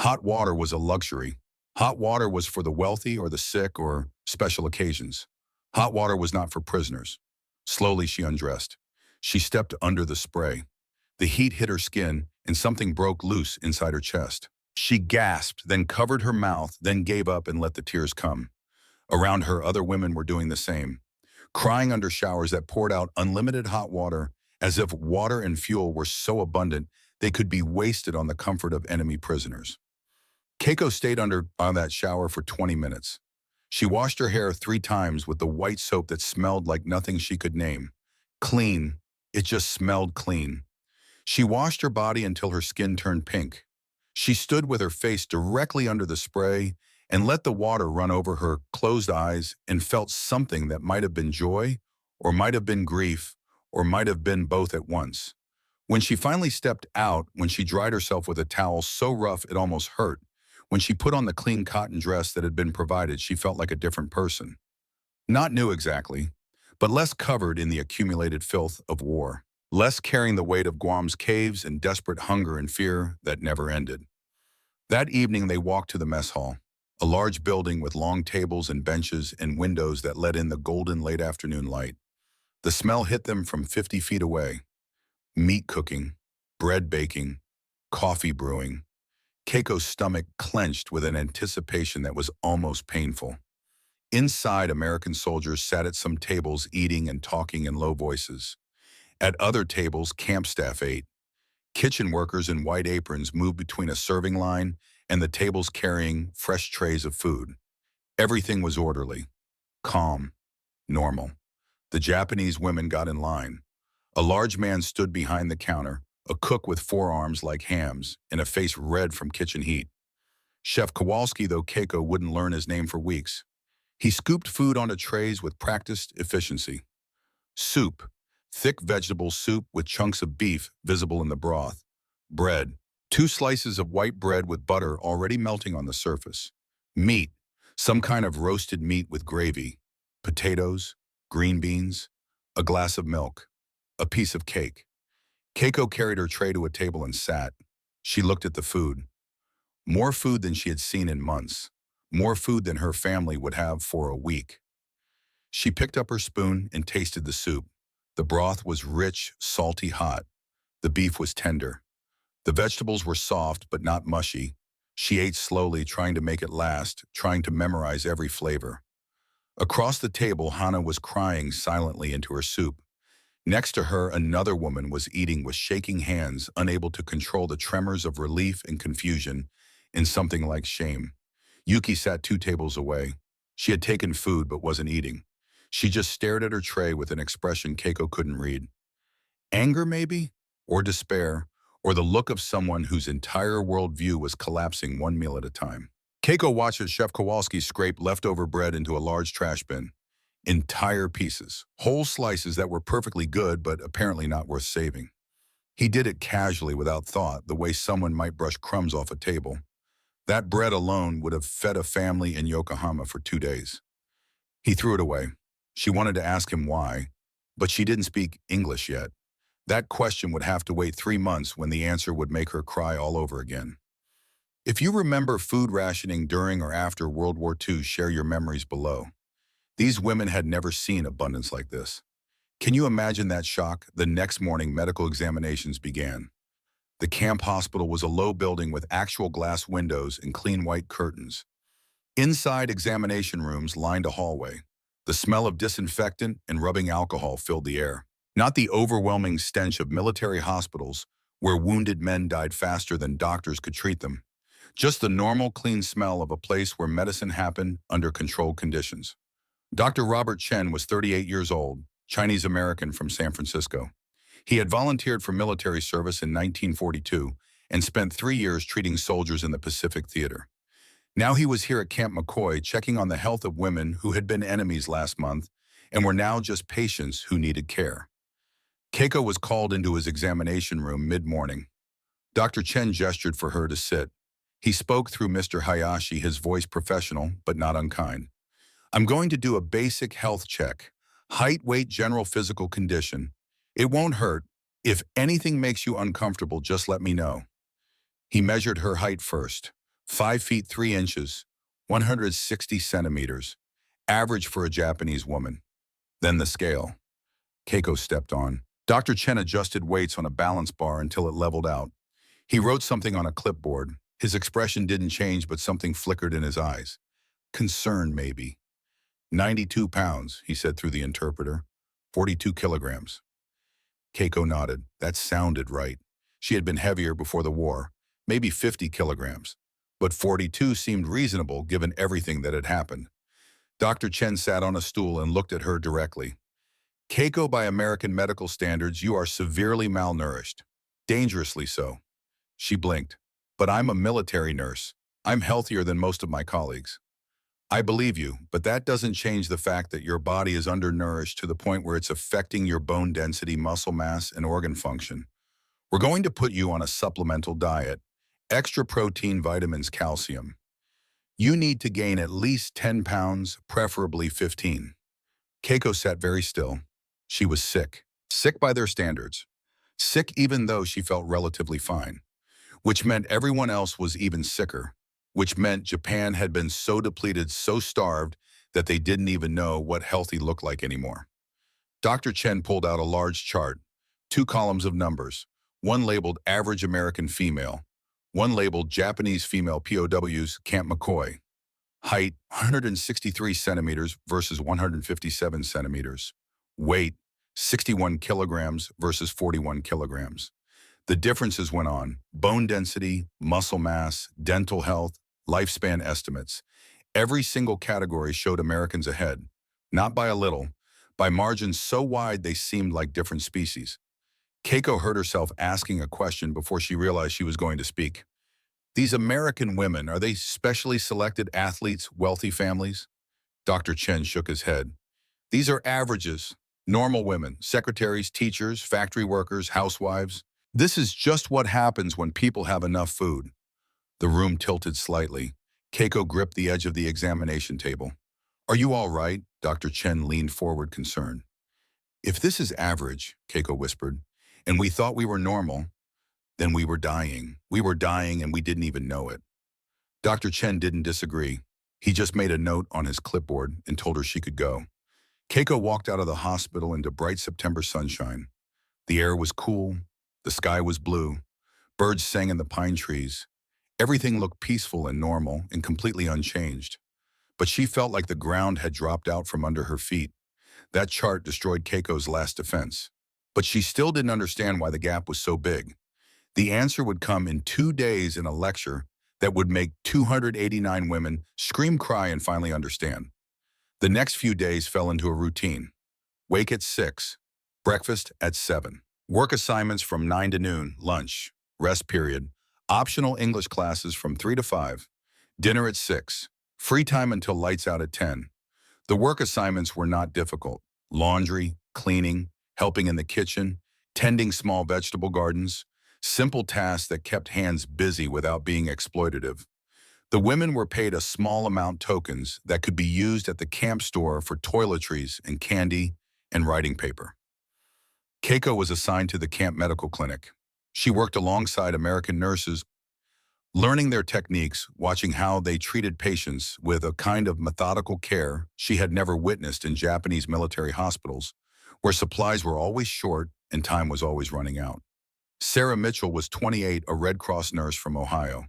Hot water was a luxury. Hot water was for the wealthy or the sick or special occasions. Hot water was not for prisoners. Slowly she undressed. She stepped under the spray. The heat hit her skin and something broke loose inside her chest. She gasped, then covered her mouth, then gave up and let the tears come. Around her, other women were doing the same, crying under showers that poured out unlimited hot water, as if water and fuel were so abundant they could be wasted on the comfort of enemy prisoners. Keiko stayed under that shower for 20 minutes. She washed her hair 3 times with the white soap that smelled like nothing she could name. Clean. It just smelled clean. She washed her body until her skin turned pink. She stood with her face directly under the spray and let the water run over her closed eyes and felt something that might have been joy, or might have been grief, or might have been both at once. When she finally stepped out, when she dried herself with a towel so rough it almost hurt, when she put on the clean cotton dress that had been provided, she felt like a different person. Not new exactly, but less covered in the accumulated filth of war, less carrying the weight of Guam's caves and desperate hunger and fear that never ended. That evening they walked to the mess hall, a large building with long tables and benches and windows that let in the golden late afternoon light. The smell hit them from 50 feet away. Meat cooking, bread baking, coffee brewing. Keiko's stomach clenched with an anticipation that was almost painful. Inside, American soldiers sat at some tables eating and talking in low voices. At other tables, camp staff ate. Kitchen workers in white aprons moved between a serving line and the tables carrying fresh trays of food. Everything was orderly, calm, normal. The Japanese women got in line. A large man stood behind the counter, a cook with forearms like hams and a face red from kitchen heat. Chef Kowalski, though Keiko wouldn't learn his name for weeks. He scooped food onto trays with practiced efficiency. Soup, thick vegetable soup with chunks of beef visible in the broth. Bread, 2 slices of white bread with butter already melting on the surface. Meat, some kind of roasted meat with gravy. Potatoes, green beans, a glass of milk, a piece of cake. Keiko carried her tray to a table and sat. She looked at the food. More food than she had seen in months. More food than her family would have for a week. She picked up her spoon and tasted the soup. The broth was rich, salty, hot. The beef was tender. The vegetables were soft but not mushy. She ate slowly, trying to make it last, trying to memorize every flavor. Across the table, Hana was crying silently into her soup. Next to her, another woman was eating with shaking hands, unable to control the tremors of relief and confusion in something like shame. Yuki sat 2 tables away. She had taken food but wasn't eating. She just stared at her tray with an expression Keiko couldn't read. Anger, maybe? Or despair? Or the look of someone whose entire worldview was collapsing one meal at a time. Keiko watched as Chef Kowalski scraped leftover bread into a large trash bin. Entire pieces, whole slices that were perfectly good but apparently not worth saving. He did it casually without thought, the way someone might brush crumbs off a table. That bread alone would have fed a family in Yokohama for 2 days. He threw it away. She wanted to ask him why, but she didn't speak English yet. That question would have to wait 3 months when the answer would make her cry all over again. If you remember food rationing during or after World War II, share your memories below. These women had never seen abundance like this. Can you imagine that shock? The next morning, medical examinations began. The camp hospital was a low building with actual glass windows and clean white curtains. Inside, examination rooms lined a hallway. The smell of disinfectant and rubbing alcohol filled the air. Not the overwhelming stench of military hospitals where wounded men died faster than doctors could treat them. Just the normal, clean smell of a place where medicine happened under controlled conditions. Dr. Robert Chen was 38 years old, Chinese-American from San Francisco. He had volunteered for military service in 1942 and spent 3 years treating soldiers in the Pacific Theater. Now he was here at Camp McCoy checking on the health of women who had been enemies last month and were now just patients who needed care. Keiko was called into his examination room mid-morning. Dr. Chen gestured for her to sit. He spoke through Mr. Hayashi, his voice professional but not unkind. "I'm going to do a basic health check. Height, weight, general physical condition. It won't hurt. If anything makes you uncomfortable, just let me know." He measured her height first. 5 feet 3 inches, 160 centimeters. Average for a Japanese woman. Then the scale. Keiko stepped on. Dr. Chen adjusted weights on a balance bar until it leveled out. He wrote something on a clipboard. His expression didn't change, but something flickered in his eyes. Concern, maybe. 92 pounds, he said through the interpreter. 42 kilograms. Keiko nodded. That sounded right. She had been heavier before the war, maybe 50 kilograms. But 42 seemed reasonable given everything that had happened. Dr. Chen sat on a stool and looked at her directly. "Keiko, by American medical standards, you are severely malnourished. Dangerously so." She blinked. "But I'm a military nurse. I'm healthier than most of my colleagues." "I believe you, but that doesn't change the fact that your body is undernourished to the point where it's affecting your bone density, muscle mass, and organ function. We're going to put you on a supplemental diet. Extra protein, vitamins, calcium. You need to gain at least 10 pounds, preferably 15. Keiko sat very still. She was sick. Sick by their standards. Sick even though she felt relatively fine. Which meant everyone else was even sicker. Which meant Japan had been so depleted, so starved, that they didn't even know what healthy looked like anymore. Dr. Chen pulled out a large chart, 2 columns of numbers, one labeled Average American Female, one labeled Japanese Female POWs, Camp McCoy. Height, 163 centimeters versus 157 centimeters. Weight, 61 kilograms versus 41 kilograms. The differences went on: bone density, muscle mass, dental health, lifespan estimates. Every single category showed Americans ahead, not by a little, by margins so wide they seemed like different species. Keiko heard herself asking a question before she realized she was going to speak. "These American women, are they specially selected athletes, wealthy families?" Dr. Chen shook his head. "These are averages, normal women, secretaries, teachers, factory workers, housewives. This is just what happens when people have enough food." The room tilted slightly. Keiko gripped the edge of the examination table. "Are you all right?" Dr. Chen leaned forward, concerned. "If this is average," Keiko whispered, "and we thought we were normal, then we were dying. We were dying and we didn't even know it." Dr. Chen didn't disagree. He just made a note on his clipboard and told her she could go. Keiko walked out of the hospital into bright September sunshine. The air was cool. The sky was blue. Birds sang in the pine trees. Everything looked peaceful and normal and completely unchanged. But she felt like the ground had dropped out from under her feet. That chart destroyed Keiko's last defense. But she still didn't understand why the gap was so big. The answer would come in 2 days in a lecture that would make 289 women scream, cry, and finally understand. The next few days fell into a routine. Wake at 6, breakfast at 7, work assignments from 9 to noon, lunch, rest period, optional English classes from 3 to 5, dinner at 6, free time until lights out at 10. The work assignments were not difficult. Laundry, cleaning, helping in the kitchen, tending small vegetable gardens, simple tasks that kept hands busy without being exploitative. The women were paid a small amount tokens that could be used at the camp store for toiletries and candy and writing paper. Keiko was assigned to the camp medical clinic. She worked alongside American nurses, learning their techniques, watching how they treated patients with a kind of methodical care she had never witnessed in Japanese military hospitals, where supplies were always short and time was always running out. Sarah Mitchell was 28, a Red Cross nurse from Ohio.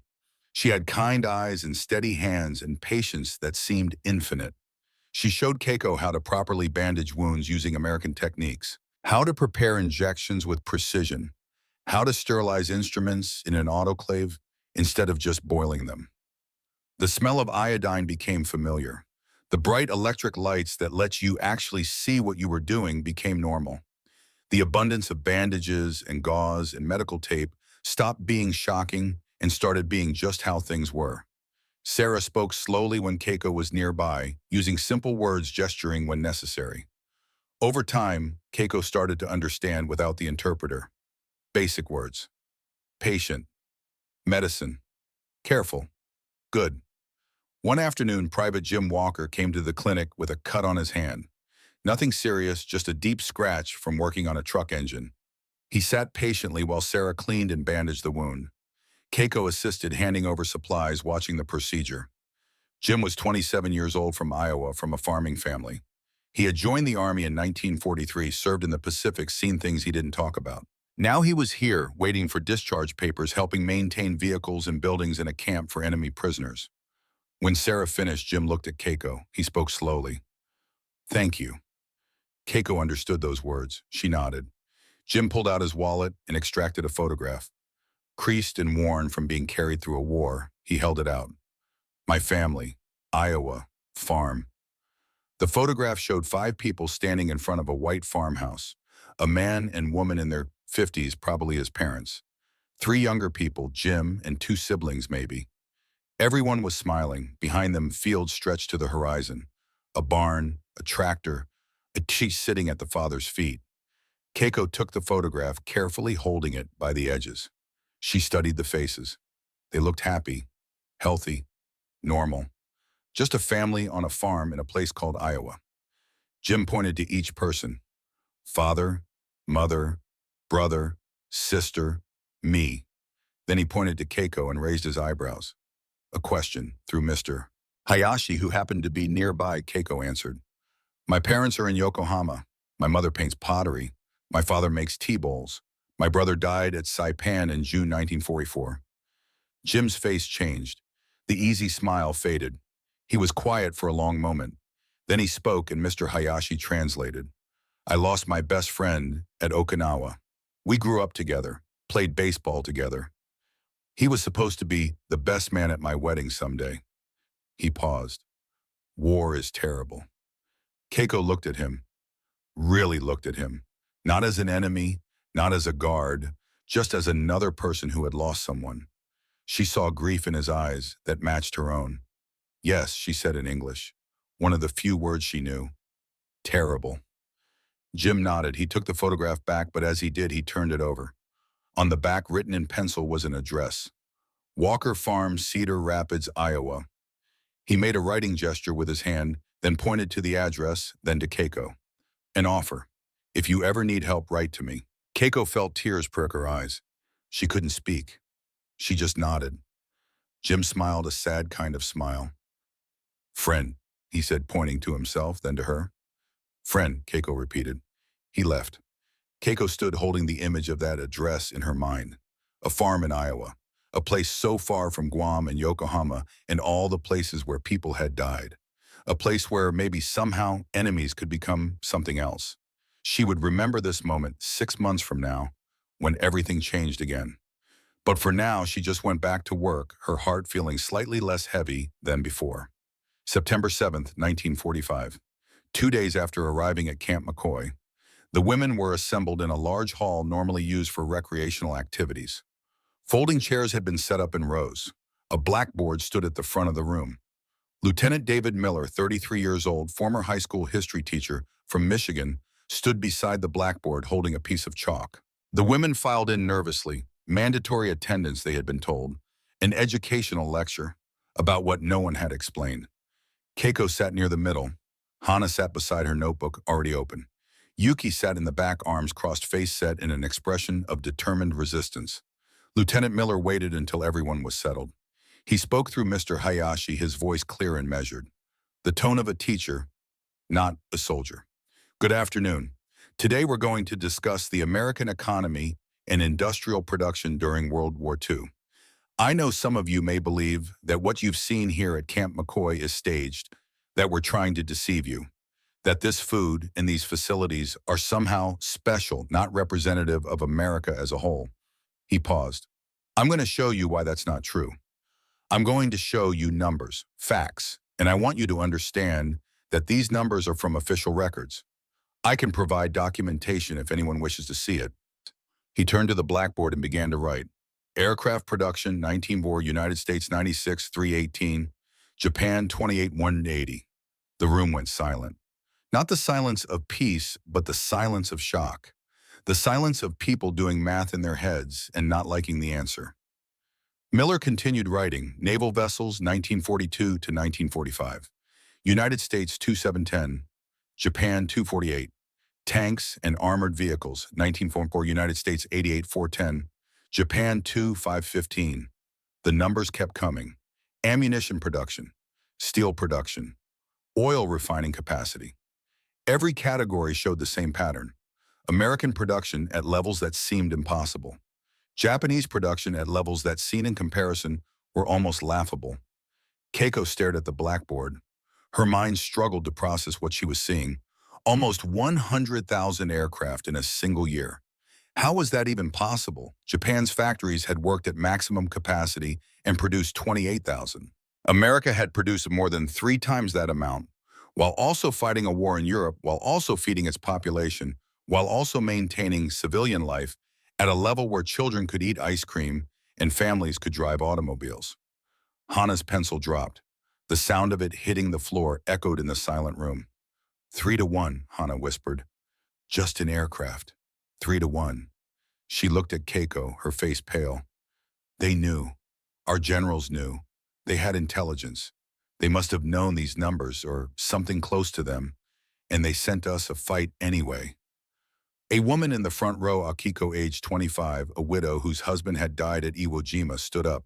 She had kind eyes and steady hands and patience that seemed infinite. She showed Keiko how to properly bandage wounds using American techniques, how to prepare injections with precision, how to sterilize instruments in an autoclave instead of just boiling them. The smell of iodine became familiar. The bright electric lights that let you actually see what you were doing became normal. The abundance of bandages and gauze and medical tape stopped being shocking and started being just how things were. Sarah spoke slowly when Keiko was nearby, using simple words, gesturing when necessary. Over time, Keiko started to understand without the interpreter. Basic words. Patient. Medicine. Careful. Good. One afternoon, Private Jim Walker came to the clinic with a cut on his hand. Nothing serious, just a deep scratch from working on a truck engine. He sat patiently while Sarah cleaned and bandaged the wound. Keiko assisted, handing over supplies, watching the procedure. Jim was 27 years old, from Iowa, from a farming family. He had joined the Army in 1943, served in the Pacific, seen things he didn't talk about. Now he was here, waiting for discharge papers, helping maintain vehicles and buildings in a camp for enemy prisoners. When Sarah finished, Jim looked at Keiko. He spoke slowly. "Thank you." Keiko understood those words. She nodded. Jim pulled out his wallet and extracted a photograph. Creased and worn from being carried through a war, he held it out. "My family, Iowa, farm." The photograph showed 5 people standing in front of a white farmhouse. A man and woman in their 50s, probably his parents. 3 younger people, Jim and 2 siblings maybe. Everyone was smiling. Behind them, fields stretched to the horizon. A barn, a tractor, a tree sitting at the father's feet. Keiko took the photograph, carefully holding it by the edges. She studied the faces. They looked happy, healthy, normal. Just a family on a farm in a place called Iowa. Jim pointed to each person. Father, mother, brother, sister, me. Then he pointed to Keiko and raised his eyebrows. A question through Mr. Hayashi, who happened to be nearby. Keiko answered. "My parents are in Yokohama. My mother paints pottery. My father makes tea bowls. My brother died at Saipan in June 1944. Jim's face changed. The easy smile faded. He was quiet for a long moment. Then he spoke and Mr. Hayashi translated. "I lost my best friend at Okinawa. We grew up together, played baseball together. He was supposed to be the best man at my wedding someday." He paused. "War is terrible." Keiko looked at him, really looked at him, not as an enemy, not as a guard, just as another person who had lost someone. She saw grief in his eyes that matched her own. "Yes," she said in English, one of the few words she knew. "Terrible." Jim nodded. He took the photograph back, but as he did, he turned it over. On the back, written in pencil, was an address. Walker Farm, Cedar Rapids, Iowa. He made a writing gesture with his hand, then pointed to the address, then to Keiko. "An offer. If you ever need help, write to me." Keiko felt tears prick her eyes. She couldn't speak. She just nodded. Jim smiled, a sad kind of smile. "Friend," he said, pointing to himself, then to her. "Friend," Keiko repeated. He left. Keiko stood holding the image of that address in her mind. A farm in Iowa. A place so far from Guam and Yokohama and all the places where people had died. A place where maybe somehow enemies could become something else. She would remember this moment 6 months from now, when everything changed again. But for now, she just went back to work, her heart feeling slightly less heavy than before. September 7th, 1945. 2 days after arriving at Camp McCoy, the women were assembled in a large hall normally used for recreational activities. Folding chairs had been set up in rows. A blackboard stood at the front of the room. Lieutenant David Miller, 33 years old, former high school history teacher from Michigan, stood beside the blackboard holding a piece of chalk. The women filed in nervously. Mandatory attendance, they had been told. An educational lecture about what no one had explained. Keiko sat near the middle. Hana sat beside her notebook, already open. Yuki sat in the back, arms crossed, face set in an expression of determined resistance. Lieutenant Miller waited until everyone was settled. He spoke through Mr. Hayashi, his voice clear and measured. The tone of a teacher, not a soldier. "Good afternoon. Today we're going to discuss the American economy and industrial production during World War II. I know some of you may believe that what you've seen here at Camp McCoy is staged, that we're trying to deceive you, that this food and these facilities are somehow special, not representative of America as a whole. He paused. I'm going to show you why that's not true. I'm going to show you numbers, facts, and I want you to understand that these numbers are from official records. I can provide documentation if anyone wishes to see it. He turned to the blackboard and began to write. Aircraft production, 19 bore, United States 96, 318, Japan 28, 180. The room went silent. Not the silence of peace, but the silence of shock. The silence of people doing math in their heads and not liking the answer. Miller continued writing, naval vessels, 1942 to 1945. United States 2710, Japan 248. Tanks and armored vehicles, 1944, United States 88, 410. Japan 2, 515. The numbers kept coming. Ammunition production, steel production, oil refining capacity. Every category showed the same pattern. American production at levels that seemed impossible. Japanese production at levels that, seen in comparison, were almost laughable. Keiko stared at the blackboard. Her mind struggled to process what she was seeing. Almost 100,000 aircraft in a single year. How was that even possible? Japan's factories had worked at maximum capacity and produced 28,000. America had produced more than 3 times that amount, while also fighting a war in Europe, while also feeding its population, while also maintaining civilian life at a level where children could eat ice cream and families could drive automobiles. Hana's pencil dropped. The sound of it hitting the floor echoed in the silent room. 3-1, Hana whispered. Just an aircraft. 3-1. She looked at Keiko, her face pale. They knew. Our generals knew. They had intelligence. They must have known these numbers or something close to them, and they sent us a fight anyway. A woman in the front row, Akiko, aged 25, a widow whose husband had died at Iwo Jima, stood up.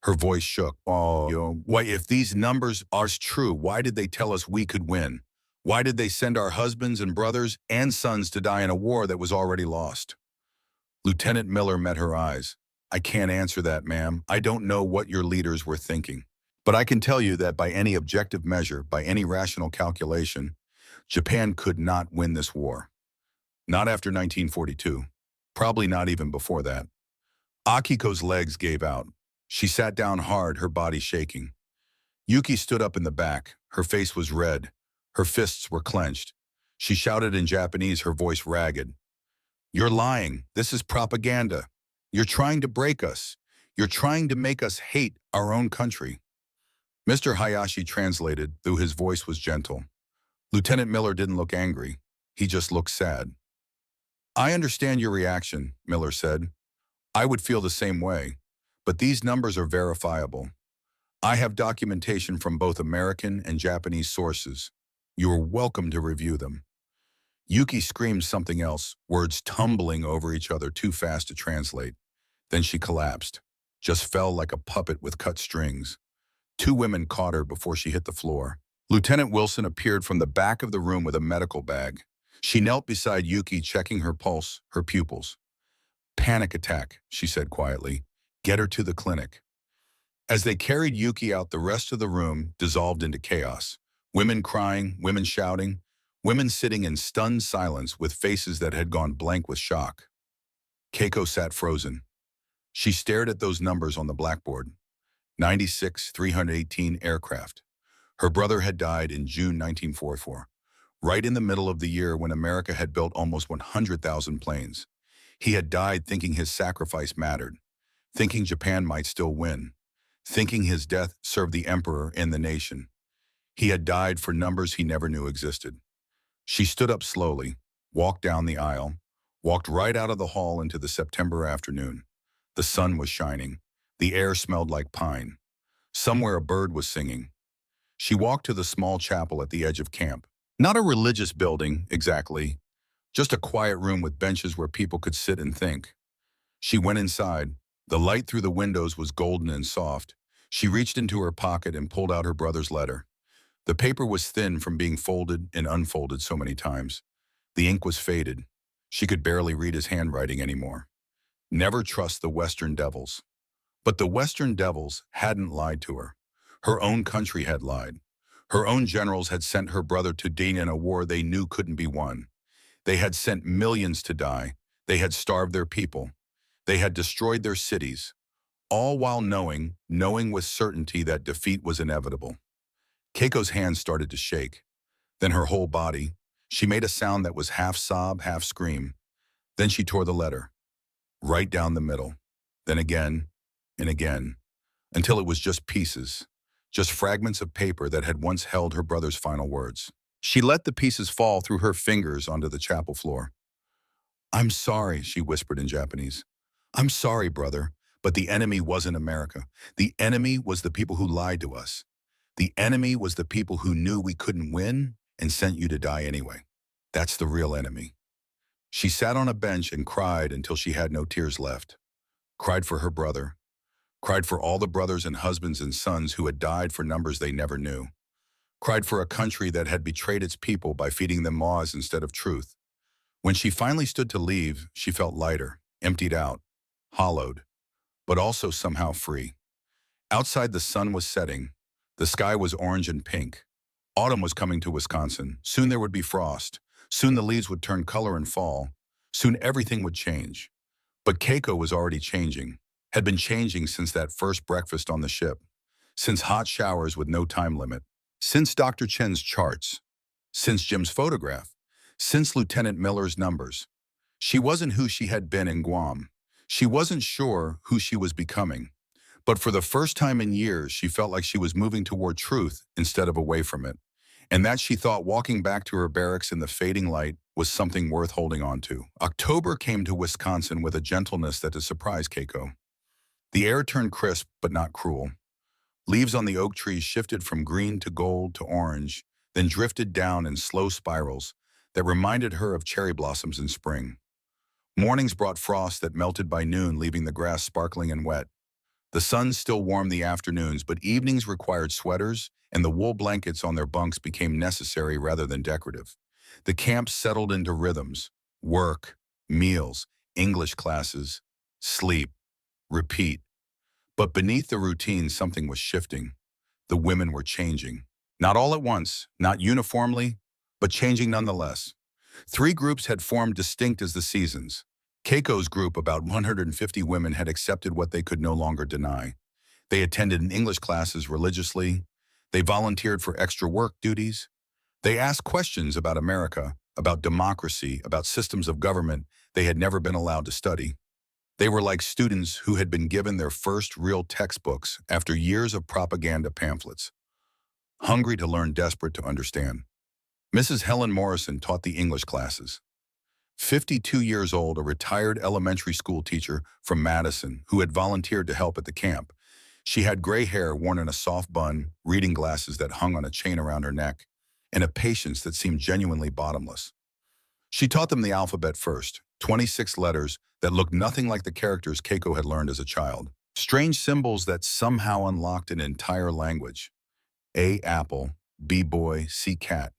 Her voice shook. Why, if these numbers are true, why did they tell us we could win? Why did they send our husbands and brothers and sons to die in a war that was already lost? Lieutenant Miller met her eyes. I can't answer that, ma'am. I don't know what your leaders were thinking. But I can tell you that by any objective measure, by any rational calculation, Japan could not win this war. Not after 1942. Probably not even before that. Akiko's legs gave out. She sat down hard, her body shaking. Yuki stood up in the back. Her face was red. Her fists were clenched. She shouted in Japanese, her voice ragged. You're lying. This is propaganda. You're trying to break us. You're trying to make us hate our own country. Mr. Hayashi translated, though his voice was gentle. Lieutenant Miller didn't look angry. He just looked sad. I understand your reaction, Miller said. I would feel the same way. But these numbers are verifiable. I have documentation from both American and Japanese sources. You are welcome to review them. Yuki screamed something else, words tumbling over each other too fast to translate. Then she collapsed, just fell like a puppet with cut strings. 2 women caught her before she hit the floor. Lieutenant Wilson appeared from the back of the room with a medical bag. She knelt beside Yuki, checking her pulse, her pupils. Panic attack, she said quietly. Get her to the clinic. As they carried Yuki out, the rest of the room dissolved into chaos. Women crying, women shouting, women sitting in stunned silence with faces that had gone blank with shock. Keiko sat frozen. She stared at those numbers on the blackboard. 96, 318 aircraft. Her brother had died in June 1944, right in the middle of the year when America had built almost 100,000 planes. He had died thinking his sacrifice mattered, thinking Japan might still win, thinking his death served the emperor and the nation. He had died for numbers he never knew existed. She stood up slowly, walked down the aisle, walked right out of the hall into the September afternoon. The sun was shining. The air smelled like pine. Somewhere a bird was singing. She walked to the small chapel at the edge of camp. Not a religious building, exactly, just a quiet room with benches where people could sit and think. She went inside. The light through the windows was golden and soft. She reached into her pocket and pulled out her brother's letter. The paper was thin from being folded and unfolded so many times. The ink was faded. She could barely read his handwriting anymore. Never trust the Western devils. But the Western devils hadn't lied to her. Her own country had lied. Her own generals had sent her brother to die in a war they knew couldn't be won. They had sent millions to die. They had starved their people. They had destroyed their cities, all while knowing with certainty that defeat was inevitable. Keiko's hands started to shake, then her whole body. She made a sound that was half sob, half scream. Then she tore the letter, right down the middle, then again and again, until it was just pieces, just fragments of paper that had once held her brother's final words. She let the pieces fall through her fingers onto the chapel floor. "I'm sorry," she whispered in Japanese. "I'm sorry, brother, but the enemy wasn't America. The enemy was the people who lied to us. The enemy was the people who knew we couldn't win and sent you to die anyway. That's the real enemy." She sat on a bench and cried until she had no tears left. Cried for her brother. Cried for all the brothers and husbands and sons who had died for numbers they never knew. Cried for a country that had betrayed its people by feeding them laws instead of truth. When she finally stood to leave, she felt lighter, emptied out, hollowed, but also somehow free. Outside, the sun was setting. The sky was orange and pink. Autumn was coming to Wisconsin. Soon there would be frost. Soon the leaves would turn color and fall. Soon everything would change. But Keiko was already changing, had been changing since that first breakfast on the ship, since hot showers with no time limit, since Dr. Chen's charts, since Jim's photograph, since Lieutenant Miller's numbers. She wasn't who she had been in Guam. She wasn't sure who she was becoming. But for the first time in years, she felt like she was moving toward truth instead of away from it, and that she thought walking back to her barracks in the fading light was something worth holding on to. October came to Wisconsin with a gentleness that had surprised Keiko. The air turned crisp but not cruel. Leaves on the oak trees shifted from green to gold to orange, then drifted down in slow spirals that reminded her of cherry blossoms in spring. Mornings brought frost that melted by noon, leaving the grass sparkling and wet. The sun still warmed the afternoons, but evenings required sweaters, and the wool blankets on their bunks became necessary rather than decorative. The camp settled into rhythms: work, meals, English classes, sleep, repeat. But beneath the routine, something was shifting. The women were changing. Not all at once, not uniformly, but changing nonetheless. 3 groups had formed distinct as the seasons. Keiko's group, about 150 women, had accepted what they could no longer deny. They attended English classes religiously. They volunteered for extra work duties. They asked questions about America, about democracy, about systems of government they had never been allowed to study. They were like students who had been given their first real textbooks after years of propaganda pamphlets. Hungry to learn, desperate to understand. Mrs. Helen Morrison taught the English classes. 52 years old, a retired elementary school teacher from Madison who had volunteered to help at the camp. She had gray hair worn in a soft bun, reading glasses that hung on a chain around her neck, and a patience that seemed genuinely bottomless. She taught them the alphabet first, 26 letters that looked nothing like the characters Keiko had learned as a child. Strange symbols that somehow unlocked an entire language. A apple, B boy, C cat.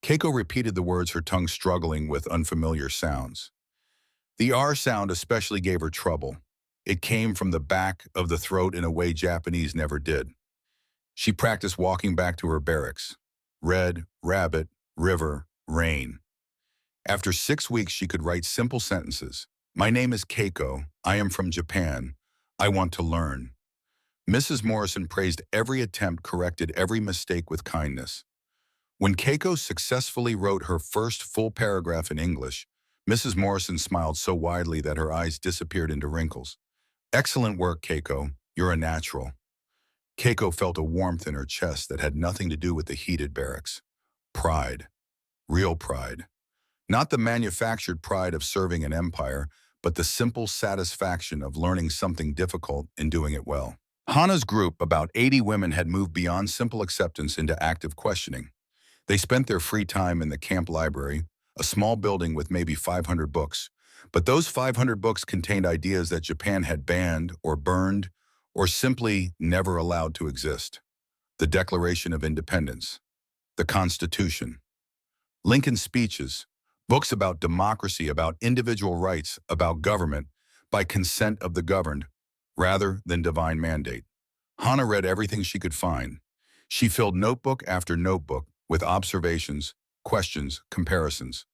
Keiko repeated the words, her tongue struggling with unfamiliar sounds. The R sound especially gave her trouble. It came from the back of the throat in a way Japanese never did. She practiced walking back to her barracks. Red, rabbit, river, rain. After 6 weeks, she could write simple sentences. "My name is Keiko. I am from Japan. I want to learn." Mrs. Morrison praised every attempt, corrected every mistake with kindness. When Keiko successfully wrote her first full paragraph in English, Mrs. Morrison smiled so widely that her eyes disappeared into wrinkles. "Excellent work, Keiko. You're a natural." Keiko felt a warmth in her chest that had nothing to do with the heated barracks. Pride. Real pride. Not the manufactured pride of serving an empire, but the simple satisfaction of learning something difficult and doing it well. Hana's group, about 80 women, had moved beyond simple acceptance into active questioning. They spent their free time in the camp library, a small building with maybe 500 books. But those 500 books contained ideas that Japan had banned or burned or simply never allowed to exist. The Declaration of Independence, the Constitution, Lincoln's speeches, books about democracy, about individual rights, about government, by consent of the governed, rather than divine mandate. Hana read everything she could find. She filled notebook after notebook with observations, questions, comparisons.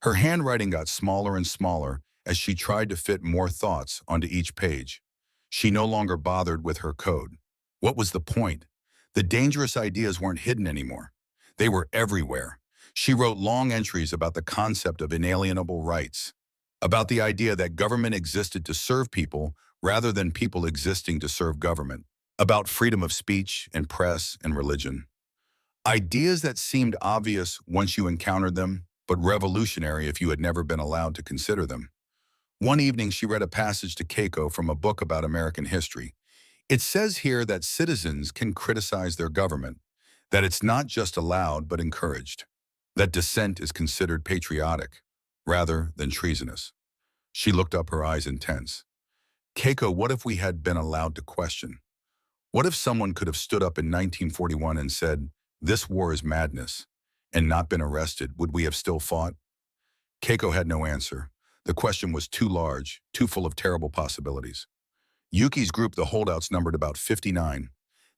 Her handwriting got smaller and smaller as she tried to fit more thoughts onto each page. She no longer bothered with her code. What was the point? The dangerous ideas weren't hidden anymore. They were everywhere. She wrote long entries about the concept of inalienable rights, about the idea that government existed to serve people rather than people existing to serve government, about freedom of speech and press and religion. Ideas that seemed obvious once you encountered them, but revolutionary if you had never been allowed to consider them. One evening, she read a passage to Keiko from a book about American history. It says here that citizens can criticize their government, that it's not just allowed but encouraged, that dissent is considered patriotic rather than treasonous. She looked up, her eyes intense. Keiko, what if we had been allowed to question? What if someone could have stood up in 1941 and said, "This war is madness," and not been arrested? Would we have still fought? Keiko had no answer. The question was too large, too full of terrible possibilities. Yuki's group, the holdouts, numbered about 59.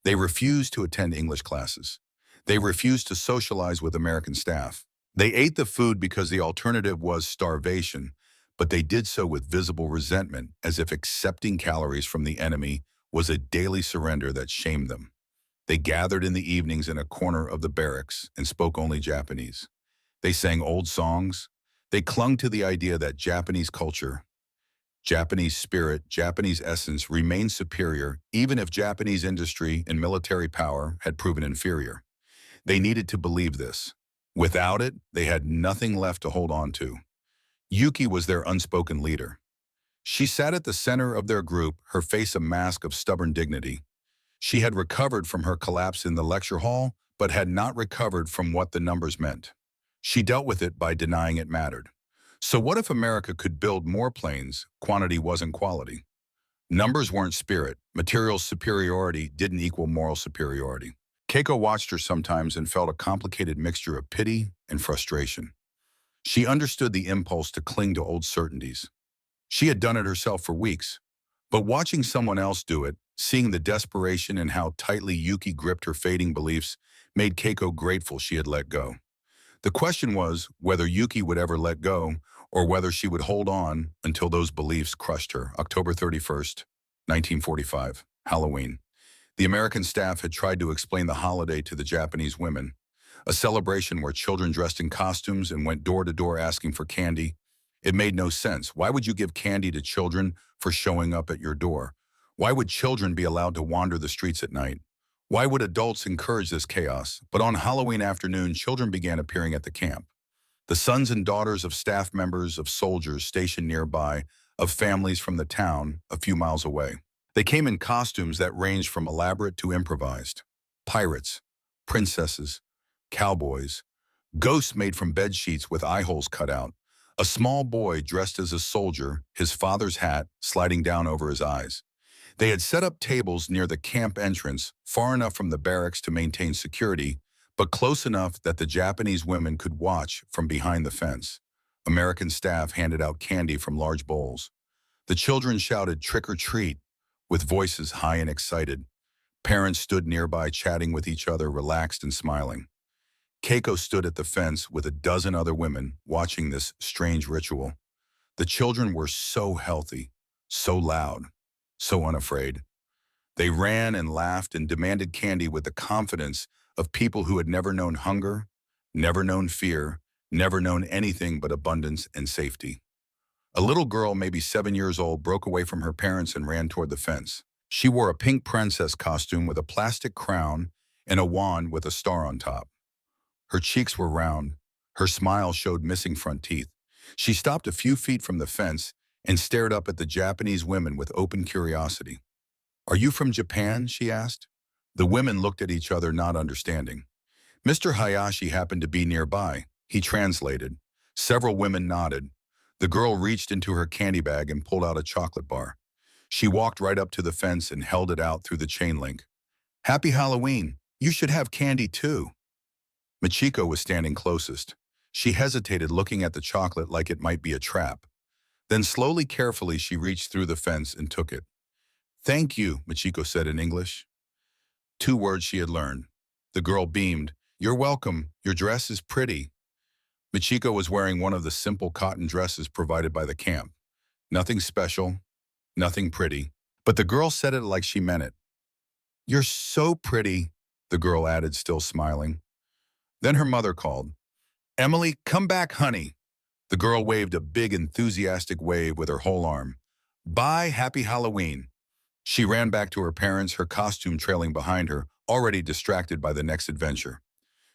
They refused to attend English classes. They refused to socialize with American staff. They ate the food because the alternative was starvation, but they did so with visible resentment, as if accepting calories from the enemy was a daily surrender that shamed them. They gathered in the evenings in a corner of the barracks and spoke only Japanese. They sang old songs. They clung to the idea that Japanese culture, Japanese spirit, Japanese essence remained superior even if Japanese industry and military power had proven inferior. They needed to believe this. Without it, they had nothing left to hold on to. Yuki was their unspoken leader. She sat at the center of their group, her face a mask of stubborn dignity. She had recovered from her collapse in the lecture hall, but had not recovered from what the numbers meant. She dealt with it by denying it mattered. So what if America could build more planes? Quantity wasn't quality. Numbers weren't spirit. Material superiority didn't equal moral superiority. Keiko watched her sometimes and felt a complicated mixture of pity and frustration. She understood the impulse to cling to old certainties. She had done it herself for weeks. But watching someone else do it, seeing the desperation and how tightly Yuki gripped her fading beliefs, made Keiko grateful she had let go. The question was whether Yuki would ever let go or whether she would hold on until those beliefs crushed her. October 31st, 1945, Halloween. The American staff had tried to explain the holiday to the Japanese women, a celebration where children dressed in costumes and went door to door asking for candy. It made no sense. Why would you give candy to children for showing up at your door? Why would children be allowed to wander the streets at night? Why would adults encourage this chaos? But on Halloween afternoon, children began appearing at the camp. The sons and daughters of staff members, of soldiers stationed nearby, of families from the town a few miles away. They came in costumes that ranged from elaborate to improvised. Pirates, princesses, cowboys, ghosts made from bed sheets with eye holes cut out, a small boy dressed as a soldier, his father's hat sliding down over his eyes. They had set up tables near the camp entrance, far enough from the barracks to maintain security, but close enough that the Japanese women could watch from behind the fence. American staff handed out candy from large bowls. The children shouted "trick or treat" with voices high and excited. Parents stood nearby chatting with each other, relaxed and smiling. Keiko stood at the fence with a dozen other women watching this strange ritual. The children were so healthy, so loud, so unafraid. They ran and laughed and demanded candy with the confidence of people who had never known hunger, never known fear, never known anything but abundance and safety. A little girl, maybe 7 years old, broke away from her parents and ran toward the fence. She wore a pink princess costume with a plastic crown and a wand with a star on top. Her cheeks were round. Her smile showed missing front teeth. She stopped a few feet from the fence and stared up at the Japanese women with open curiosity. "Are you from Japan?" she asked. The women looked at each other, not understanding. Mr. Hayashi happened to be nearby. He translated. Several women nodded. The girl reached into her candy bag and pulled out a chocolate bar. She walked right up to the fence and held it out through the chain link. "Happy Halloween. You should have candy too." Michiko was standing closest. She hesitated, looking at the chocolate like it might be a trap. Then slowly, carefully, she reached through the fence and took it. "Thank you," Michiko said in English. 2 words she had learned. The girl beamed. "You're welcome. Your dress is pretty." Michiko was wearing one of the simple cotton dresses provided by the camp. Nothing special, nothing pretty. But the girl said it like she meant it. "You're so pretty," the girl added, still smiling. Then her mother called. "Emily, come back, honey." The girl waved a big, enthusiastic wave with her whole arm. "Bye, happy Halloween." She ran back to her parents, her costume trailing behind her, already distracted by the next adventure.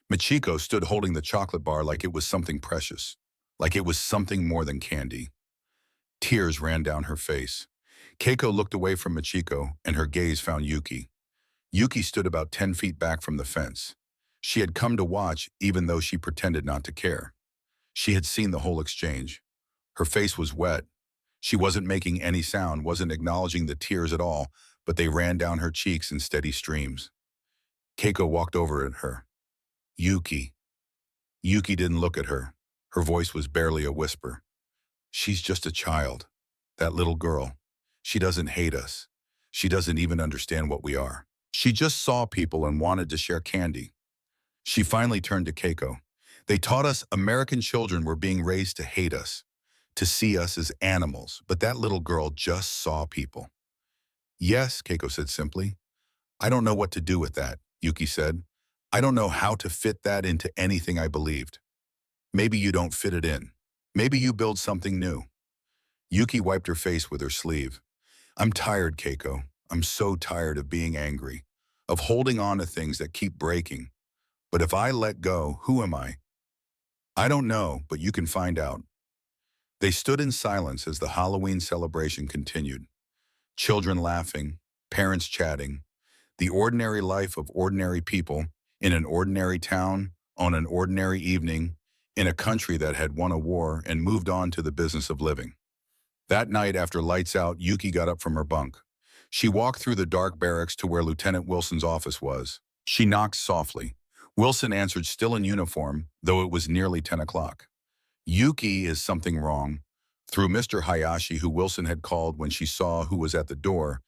Michiko stood holding the chocolate bar like it was something precious, like it was something more than candy. Tears ran down her face. Keiko looked away from Michiko, and her gaze found Yuki. Yuki stood about 10 feet back from the fence. She had come to watch, even though she pretended not to care. She had seen the whole exchange. Her face was wet. She wasn't making any sound, wasn't acknowledging the tears at all, but they ran down her cheeks in steady streams. Keiko walked over at her. "Yuki." Yuki didn't look at her. Her voice was barely a whisper. "She's just a child. That little girl. She doesn't hate us. She doesn't even understand what we are. She just saw people and wanted to share candy." She finally turned to Keiko. "They taught us American children were being raised to hate us, to see us as animals, but that little girl just saw people." "Yes," Keiko said simply. "I don't know what to do with that," Yuki said. "I don't know how to fit that into anything I believed." "Maybe you don't fit it in. Maybe you build something new." Yuki wiped her face with her sleeve. "I'm tired, Keiko. I'm so tired of being angry, of holding on to things that keep breaking. But if I let go, who am I?" "I don't know, but you can find out." They stood in silence as the Halloween celebration continued. Children laughing, parents chatting, the ordinary life of ordinary people in an ordinary town, on an ordinary evening, in a country that had won a war and moved on to the business of living. That night after lights out, Yuki got up from her bunk. She walked through the dark barracks to where Lieutenant Wilson's office was. She knocked softly. Wilson answered, still in uniform, though it was nearly 10 o'clock. "Yuki, is something wrong?" Through Mr. Hayashi, who Wilson had called when she saw who was at the door,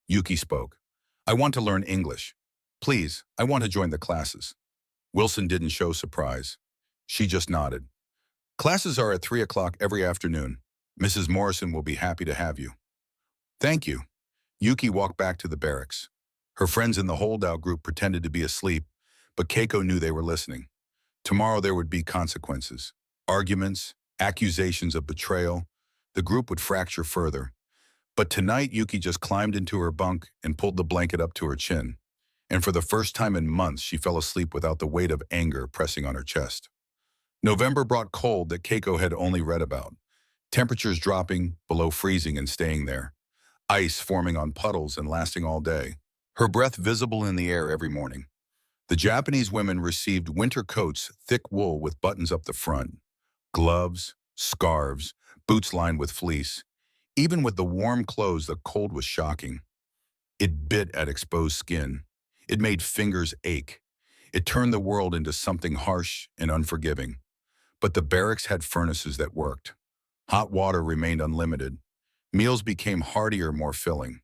Yuki spoke. "I want to learn English. Please, I want to join the classes." Wilson didn't show surprise. She just nodded. "Classes are at 3 o'clock every afternoon. Mrs. Morrison will be happy to have you." "Thank you." Yuki walked back to the barracks. Her friends in the holdout group pretended to be asleep, but Keiko knew they were listening. Tomorrow there would be consequences. Arguments, accusations of betrayal. The group would fracture further. But tonight Yuki just climbed into her bunk and pulled the blanket up to her chin. And for the first time in months, she fell asleep without the weight of anger pressing on her chest. November brought cold that Keiko had only read about. Temperatures dropping below freezing and staying there. Ice forming on puddles and lasting all day. Her breath visible in the air every morning. The Japanese women received winter coats, thick wool with buttons up the front. Gloves, scarves, boots lined with fleece. Even with the warm clothes, the cold was shocking. It bit at exposed skin. It made fingers ache. It turned the world into something harsh and unforgiving. But the barracks had furnaces that worked. Hot water remained unlimited. Meals became heartier, more filling.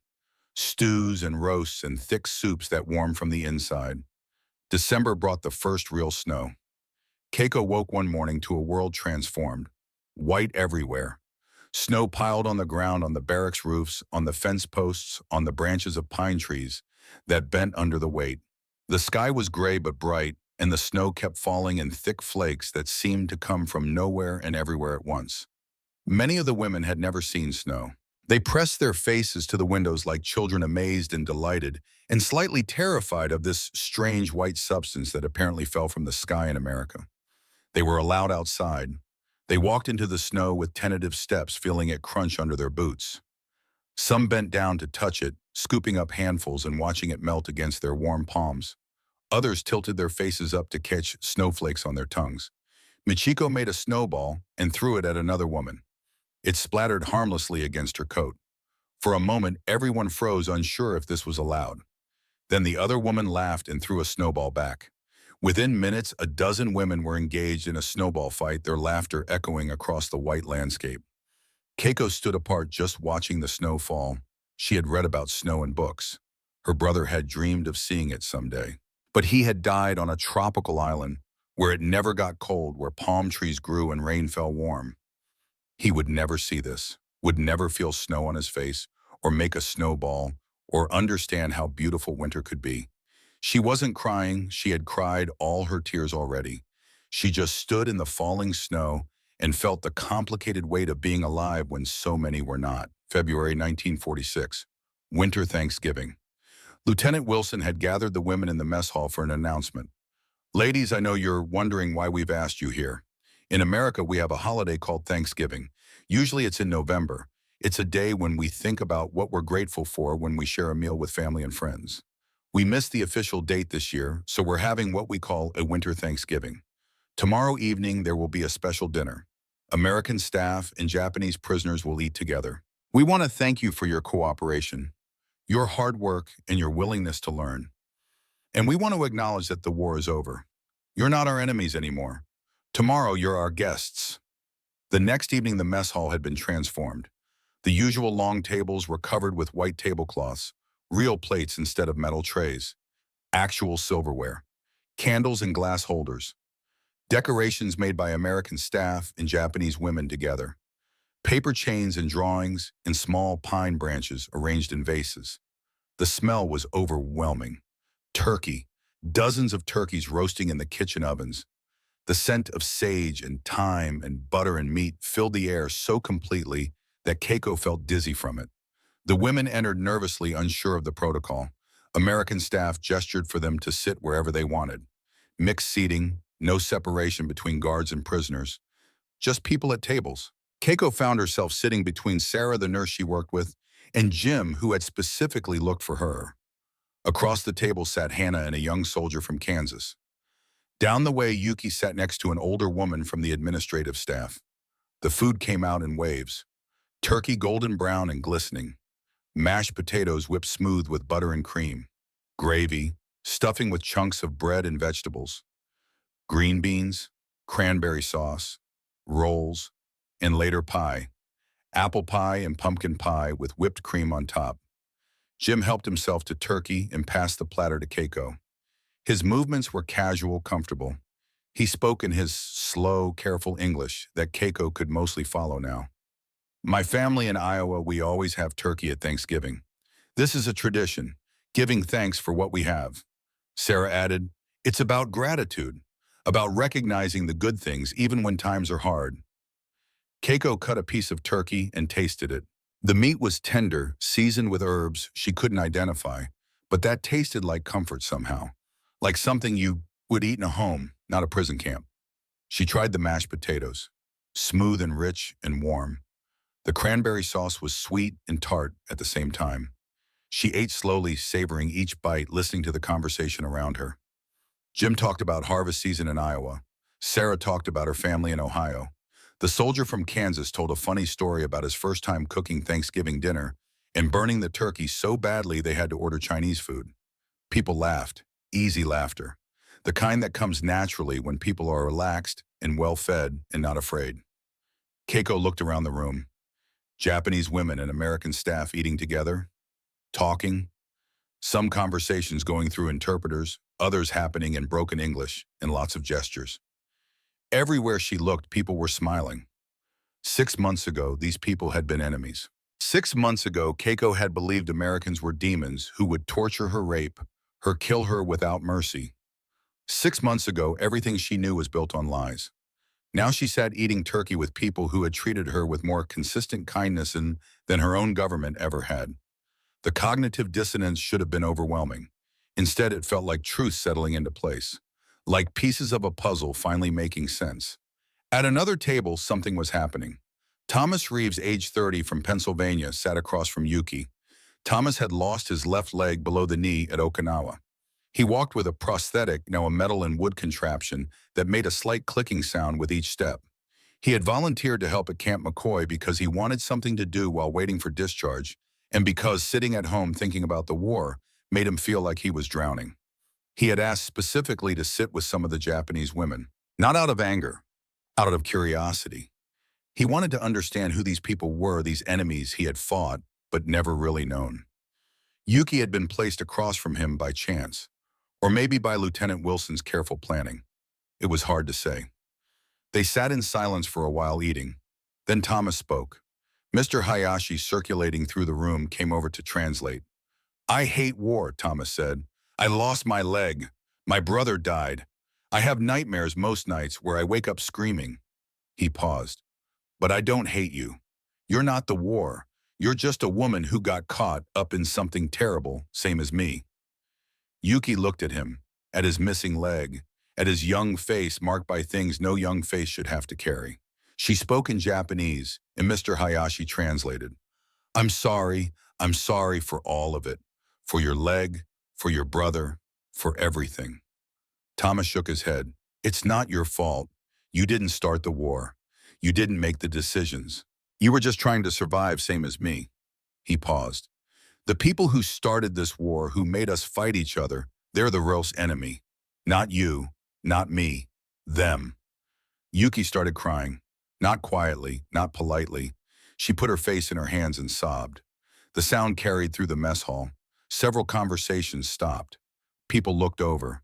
Stews and roasts and thick soups that warmed from the inside. December brought the first real snow. Keiko woke one morning to a world transformed. White everywhere. Snow piled on the ground, on the barracks roofs, on the fence posts, on the branches of pine trees that bent under the weight. The sky was gray but bright, and the snow kept falling in thick flakes that seemed to come from nowhere and everywhere at once. Many of the women had never seen snow. They pressed their faces to the windows like children amazed and delighted, and slightly terrified of this strange white substance that apparently fell from the sky in America. They were allowed outside. They walked into the snow with tentative steps, feeling it crunch under their boots. Some bent down to touch it, scooping up handfuls and watching it melt against their warm palms. Others tilted their faces up to catch snowflakes on their tongues. Michiko made a snowball and threw it at another woman. It splattered harmlessly against her coat. For a moment, everyone froze, unsure if this was allowed. Then the other woman laughed and threw a snowball back. Within minutes, a dozen women were engaged in a snowball fight, their laughter echoing across the white landscape. Keiko stood apart just watching the snow fall. She had read about snow in books. Her brother had dreamed of seeing it someday. But he had died on a tropical island where it never got cold, where palm trees grew and rain fell warm. He would never see this, would never feel snow on his face, or make a snowball, or understand how beautiful winter could be. She wasn't crying, she had cried all her tears already. She just stood in the falling snow and felt the complicated weight of being alive when so many were not. February 1946, Winter Thanksgiving. Lieutenant Wilson had gathered the women in the mess hall for an announcement. Ladies, I know you're wondering why we've asked you here. In America, we have a holiday called Thanksgiving. Usually it's in November. It's a day when we think about what we're grateful for when we share a meal with family and friends. We missed the official date this year, so we're having what we call a winter Thanksgiving. Tomorrow evening, there will be a special dinner. American staff and Japanese prisoners will eat together. We want to thank you for your cooperation, your hard work, and your willingness to learn. And we want to acknowledge that the war is over. You're not our enemies anymore. Tomorrow, you're our guests. The next evening, the mess hall had been transformed. The usual long tables were covered with white tablecloths, real plates instead of metal trays, actual silverware, candles and glass holders, decorations made by American staff and Japanese women together, paper chains and drawings and small pine branches arranged in vases. The smell was overwhelming. Turkey, dozens of turkeys roasting in the kitchen ovens. The scent of sage and thyme and butter and meat filled the air so completely that Keiko felt dizzy from it. The women entered nervously, unsure of the protocol. American staff gestured for them to sit wherever they wanted. Mixed seating, no separation between guards and prisoners, just people at tables. Keiko found herself sitting between Sarah, the nurse she worked with, and Jim, who had specifically looked for her. Across the table sat Hannah and a young soldier from Kansas. Down the way, Yuki sat next to an older woman from the administrative staff. The food came out in waves. Turkey golden brown and glistening. Mashed potatoes whipped smooth with butter and cream. Gravy, stuffing with chunks of bread and vegetables. Green beans, cranberry sauce, rolls, and later pie. Apple pie and pumpkin pie with whipped cream on top. Jim helped himself to turkey and passed the platter to Keiko. His movements were casual, comfortable. He spoke in his slow, careful English that Keiko could mostly follow now. My family in Iowa, we always have turkey at Thanksgiving. This is a tradition, giving thanks for what we have. Sarah added, it's about gratitude, about recognizing the good things even when times are hard. Keiko cut a piece of turkey and tasted it. The meat was tender, seasoned with herbs she couldn't identify, but that tasted like comfort somehow, like something you would eat in a home, not a prison camp. She tried the mashed potatoes, smooth and rich and warm. The cranberry sauce was sweet and tart at the same time. She ate slowly, savoring each bite, listening to the conversation around her. Jim talked about harvest season in Iowa. Sarah talked about her family in Ohio. The soldier from Kansas told a funny story about his first time cooking Thanksgiving dinner and burning the turkey so badly they had to order Chinese food. People laughed, easy laughter, the kind that comes naturally when people are relaxed and well-fed and not afraid. Keiko looked around the room. Japanese women and American staff eating together, talking, some conversations going through interpreters, others happening in broken English and lots of gestures. Everywhere she looked, people were smiling. 6 months ago, these people had been enemies. 6 months ago, Keiko had believed Americans were demons who would torture her, rape her, kill her without mercy. 6 months ago, everything she knew was built on lies. Now she sat eating turkey with people who had treated her with more consistent kindness than her own government ever had. The cognitive dissonance should have been overwhelming. Instead, it felt like truth settling into place, like pieces of a puzzle finally making sense. At another table, something was happening. Thomas Reeves, age 30, from Pennsylvania, sat across from Yuki. Thomas had lost his left leg below the knee at Okinawa. He walked with a prosthetic, now a metal and wood contraption, that made a slight clicking sound with each step. He had volunteered to help at Camp McCoy because he wanted something to do while waiting for discharge, and because sitting at home thinking about the war made him feel like he was drowning. He had asked specifically to sit with some of the Japanese women, not out of anger, out of curiosity. He wanted to understand who these people were, these enemies he had fought but never really known. Yuki had been placed across from him by chance. Or maybe by Lieutenant Wilson's careful planning. It was hard to say. They sat in silence for a while eating. Then Thomas spoke. Mr. Hayashi, circulating through the room, came over to translate. I hate war, Thomas said. I lost my leg. My brother died. I have nightmares most nights where I wake up screaming. He paused. But I don't hate you. You're not the war. You're just a woman who got caught up in something terrible, same as me. Yuki looked at him, at his missing leg, at his young face marked by things no young face should have to carry. She spoke in Japanese, and Mr. Hayashi translated. I'm sorry for all of it. For your leg, for your brother, for everything. Thomas shook his head. It's not your fault. You didn't start the war. You didn't make the decisions. You were just trying to survive, same as me. He paused. The people who started this war, who made us fight each other, they're the real enemy. Not you, not me, them. Yuki started crying. Not quietly, not politely. She put her face in her hands and sobbed. The sound carried through the mess hall. Several conversations stopped. People looked over.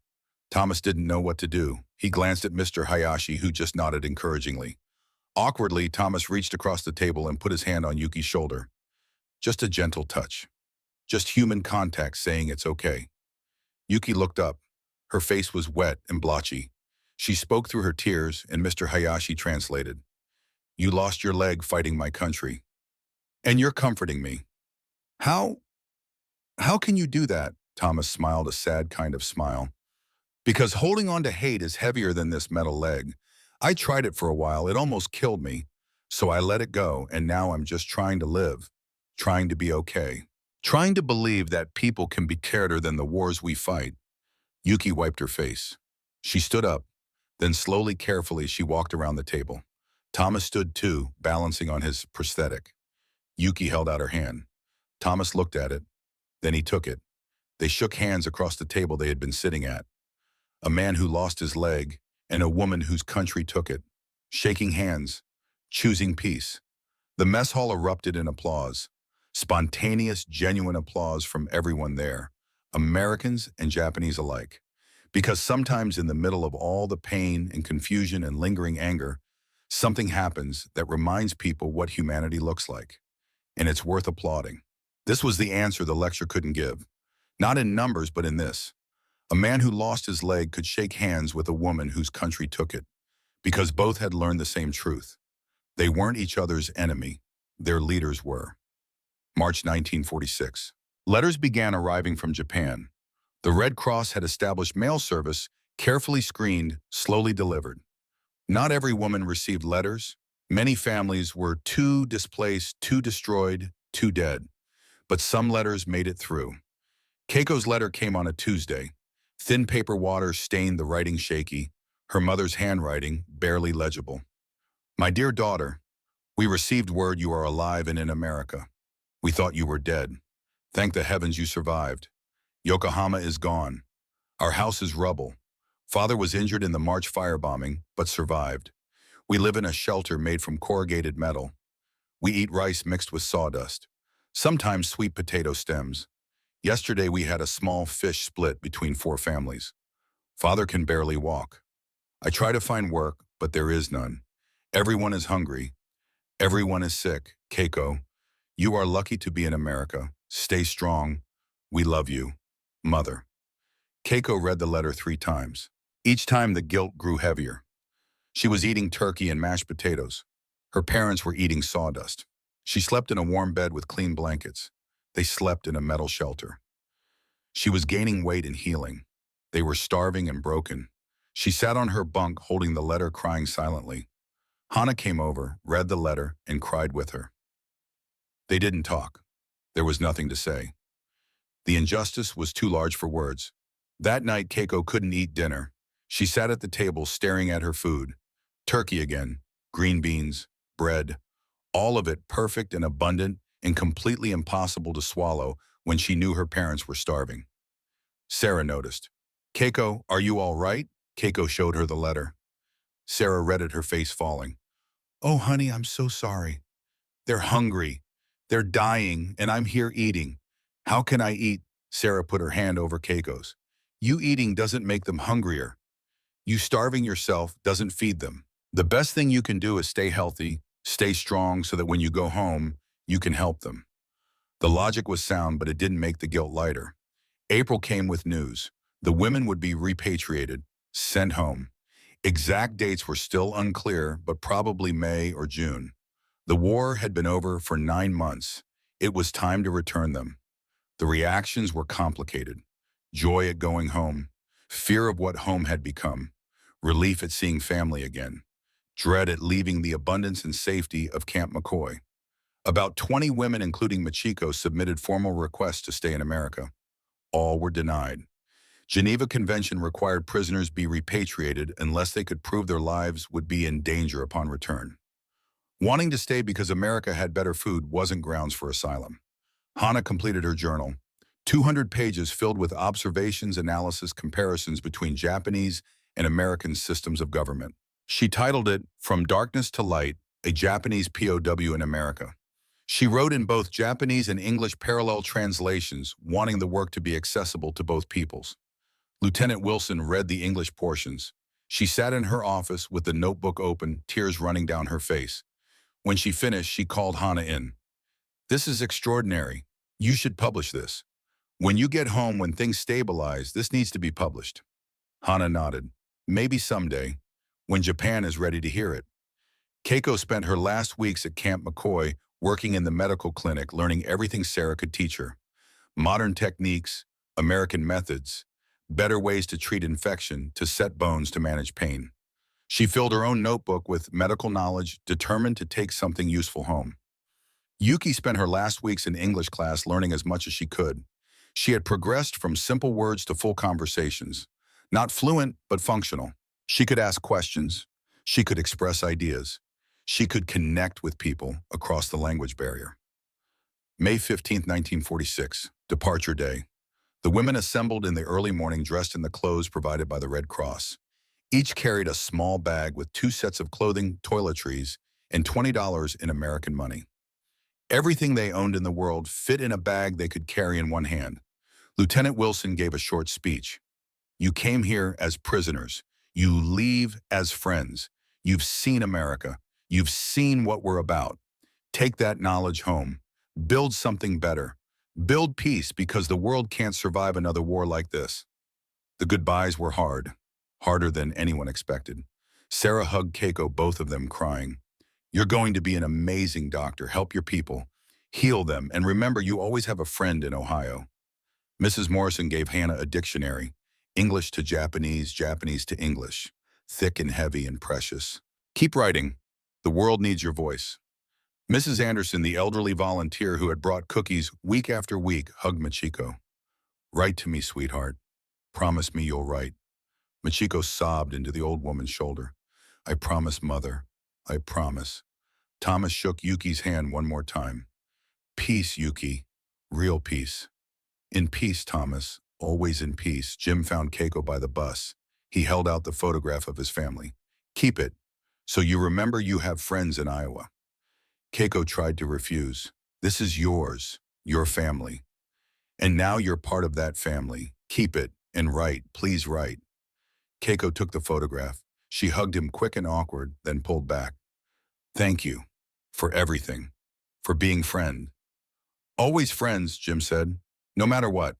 Thomas didn't know what to do. He glanced at Mr. Hayashi, who just nodded encouragingly. Awkwardly, Thomas reached across the table and put his hand on Yuki's shoulder. Just a gentle touch. Just human contact saying it's okay. Yuki looked up. Her face was wet and blotchy. She spoke through her tears, and Mr. Hayashi translated. You lost your leg fighting my country. And you're comforting me. How can you do that? Thomas smiled a sad kind of smile. Because holding on to hate is heavier than this metal leg. I tried it for a while, it almost killed me. So I let it go, and now I'm just trying to live, trying to be okay. Trying to believe that people can be better than the wars we fight. Yuki wiped her face. She stood up. Then slowly, carefully, she walked around the table. Thomas stood too, balancing on his prosthetic. Yuki held out her hand. Thomas looked at it. Then he took it. They shook hands across the table they had been sitting at. A man who lost his leg and a woman whose country took it. Shaking hands, choosing peace. The mess hall erupted in applause. Spontaneous, genuine applause from everyone there, Americans and Japanese alike. Because sometimes in the middle of all the pain and confusion and lingering anger, something happens that reminds people what humanity looks like. And it's worth applauding. This was the answer the lecture couldn't give. Not in numbers, but in this. A man who lost his leg could shake hands with a woman whose country took it, because both had learned the same truth. They weren't each other's enemy. Their leaders were. March 1946. Letters began arriving from Japan. The Red Cross had established mail service, carefully screened, slowly delivered. Not every woman received letters. Many families were too displaced, too destroyed, too dead. But some letters made it through. Keiko's letter came on a Tuesday. Thin paper water stained the writing shaky, her mother's handwriting barely legible. My dear daughter, we received word you are alive and in America. We thought you were dead. Thank the heavens you survived. Yokohama is gone. Our house is rubble. Father was injured in the March firebombing, but survived. We live in a shelter made from corrugated metal. We eat rice mixed with sawdust. Sometimes sweet potato stems. Yesterday we had a small fish split between 4 families. Father can barely walk. I try to find work, but there is none. Everyone is hungry. Everyone is sick. Keiko, you are lucky to be in America. Stay strong. We love you. Mother. Keiko read the letter 3 times. Each time the guilt grew heavier. She was eating turkey and mashed potatoes. Her parents were eating sawdust. She slept in a warm bed with clean blankets. They slept in a metal shelter. She was gaining weight and healing. They were starving and broken. She sat on her bunk holding the letter, crying silently. Hana came over, read the letter, and cried with her. They didn't talk. There was nothing to say. The injustice was too large for words. That night, Keiko couldn't eat dinner. She sat at the table staring at her food. Turkey again, green beans, bread, all of it perfect and abundant and completely impossible to swallow when she knew her parents were starving. Sarah noticed. Keiko, are you all right? Keiko showed her the letter. Sarah read it, her face falling. Oh, honey, I'm so sorry. They're hungry. They're dying, and I'm here eating. How can I eat? Sarah put her hand over Keiko's. You eating doesn't make them hungrier. You starving yourself doesn't feed them. The best thing you can do is stay healthy, stay strong so that when you go home, you can help them. The logic was sound, but it didn't make the guilt lighter. April came with news. The women would be repatriated, sent home. Exact dates were still unclear, but probably May or June. The war had been over for 9 months. It was time to return them. The reactions were complicated. Joy at going home, fear of what home had become, relief at seeing family again, dread at leaving the abundance and safety of Camp McCoy. About 20 women, including Machiko, submitted formal requests to stay in America. All were denied. Geneva Convention required prisoners be repatriated unless they could prove their lives would be in danger upon return. Wanting to stay because America had better food wasn't grounds for asylum. Hana completed her journal, 200 pages filled with observations, analysis, comparisons between Japanese and American systems of government. She titled it, From Darkness to Light, a Japanese POW in America. She wrote in both Japanese and English parallel translations, wanting the work to be accessible to both peoples. Lieutenant Wilson read the English portions. She sat in her office with the notebook open, tears running down her face. When she finished, she called Hana in. "This is extraordinary. You should publish this. When you get home, when things stabilize, this needs to be published." Hana nodded. "Maybe someday, when Japan is ready to hear it." Keiko spent her last weeks at Camp McCoy working in the medical clinic, learning everything Sarah could teach her. Modern techniques, American methods, better ways to treat infection, to set bones, to manage pain. She filled her own notebook with medical knowledge, determined to take something useful home. Yuki spent her last weeks in English class learning as much as she could. She had progressed from simple words to full conversations. Not fluent, but functional. She could ask questions. She could express ideas. She could connect with people across the language barrier. May 15, 1946, Departure Day. The women assembled in the early morning dressed in the clothes provided by the Red Cross. Each carried a small bag with 2 sets of clothing, toiletries, and $20 in American money. Everything they owned in the world fit in a bag they could carry in one hand. Lieutenant Wilson gave a short speech. "You came here as prisoners. You leave as friends. You've seen America. You've seen what we're about. Take that knowledge home. Build something better. Build peace, because the world can't survive another war like this." The goodbyes were hard, harder than anyone expected. Sarah hugged Keiko, both of them crying. "You're going to be an amazing doctor. Help your people. Heal them. And remember, you always have a friend in Ohio." Mrs. Morrison gave Hannah a dictionary, English to Japanese, Japanese to English, thick and heavy and precious. "Keep writing. The world needs your voice." Mrs. Anderson, the elderly volunteer who had brought cookies week after week, hugged Machiko. "Write to me, sweetheart. Promise me you'll write." Machiko sobbed into the old woman's shoulder. "I promise, Mother. I promise." Thomas shook Yuki's hand one more time. "Peace, Yuki. Real peace." "In peace, Thomas. Always in peace." Jim found Keiko by the bus. He held out the photograph of his family. "Keep it, so you remember you have friends in Iowa." Keiko tried to refuse. "This is yours, your family. And now you're part of that family. Keep it and write, please write." Keiko took the photograph. She hugged him, quick and awkward, then pulled back. "Thank you for everything, for being friend." "Always friends," Jim said, "no matter what."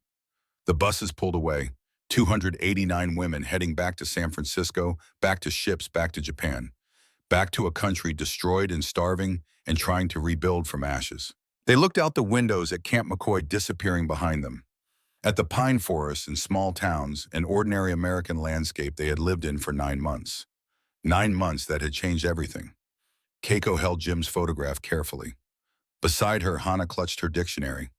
The buses pulled away, 289 women heading back to San Francisco, back to ships, back to Japan, back to a country destroyed and starving and trying to rebuild from ashes. They looked out the windows at Camp McCoy disappearing behind them, at the pine forests and small towns, an ordinary American landscape they had lived in for 9 months. 9 months that had changed everything. Keiko held Jim's photograph carefully. Beside her, Hana clutched her dictionary.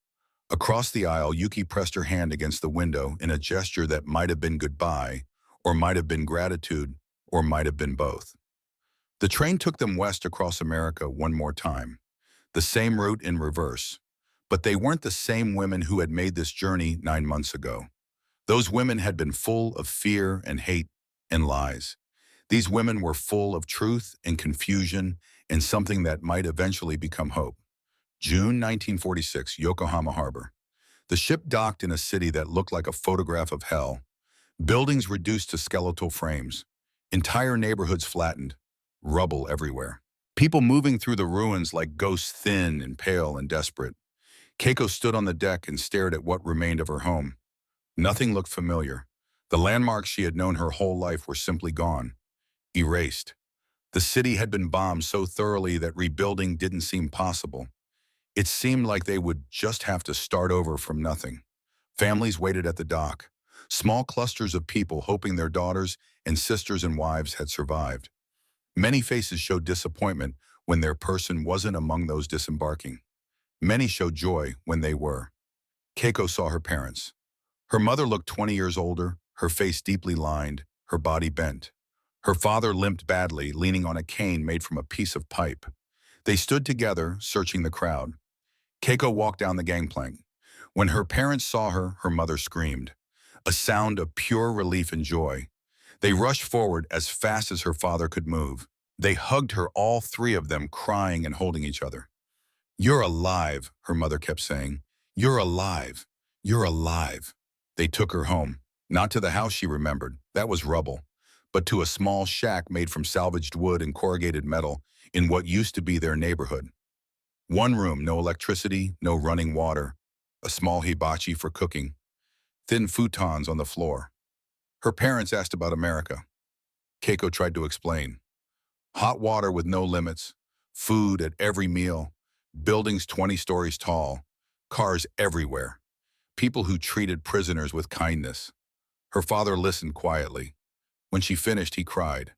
Across the aisle, Yuki pressed her hand against the window in a gesture that might have been goodbye, or might have been gratitude, or might have been both. The train took them west across America one more time, the same route in reverse. But they weren't the same women who had made this journey 9 months ago. Those women had been full of fear and hate and lies. These women were full of truth and confusion and something that might eventually become hope. June 1946, Yokohama Harbor. The ship docked in a city that looked like a photograph of hell. Buildings reduced to skeletal frames. Entire neighborhoods flattened. Rubble everywhere. People moving through the ruins like ghosts, thin and pale and desperate. Keiko stood on the deck and stared at what remained of her home. Nothing looked familiar. The landmarks she had known her whole life were simply gone, erased. The city had been bombed so thoroughly that rebuilding didn't seem possible. It seemed like they would just have to start over from nothing. Families waited at the dock, small clusters of people hoping their daughters and sisters and wives had survived. Many faces showed disappointment when their person wasn't among those disembarking. Many showed joy when they were. Keiko saw her parents. Her mother looked 20 years older, her face deeply lined, her body bent. Her father limped badly, leaning on a cane made from a piece of pipe. They stood together, searching the crowd. Keiko walked down the gangplank. When her parents saw her, her mother screamed, a sound of pure relief and joy. They rushed forward as fast as her father could move. They hugged her, all three of them crying and holding each other. "You're alive," her mother kept saying. "You're alive. You're alive." They took her home, not to the house she remembered, that was rubble, but to a small shack made from salvaged wood and corrugated metal in what used to be their neighborhood. One room, no electricity, no running water, a small hibachi for cooking, thin futons on the floor. Her parents asked about America. Keiko tried to explain. Hot water with no limits, food at every meal, buildings 20 stories tall, cars everywhere, people who treated prisoners with kindness. Her father listened quietly. When she finished, he cried.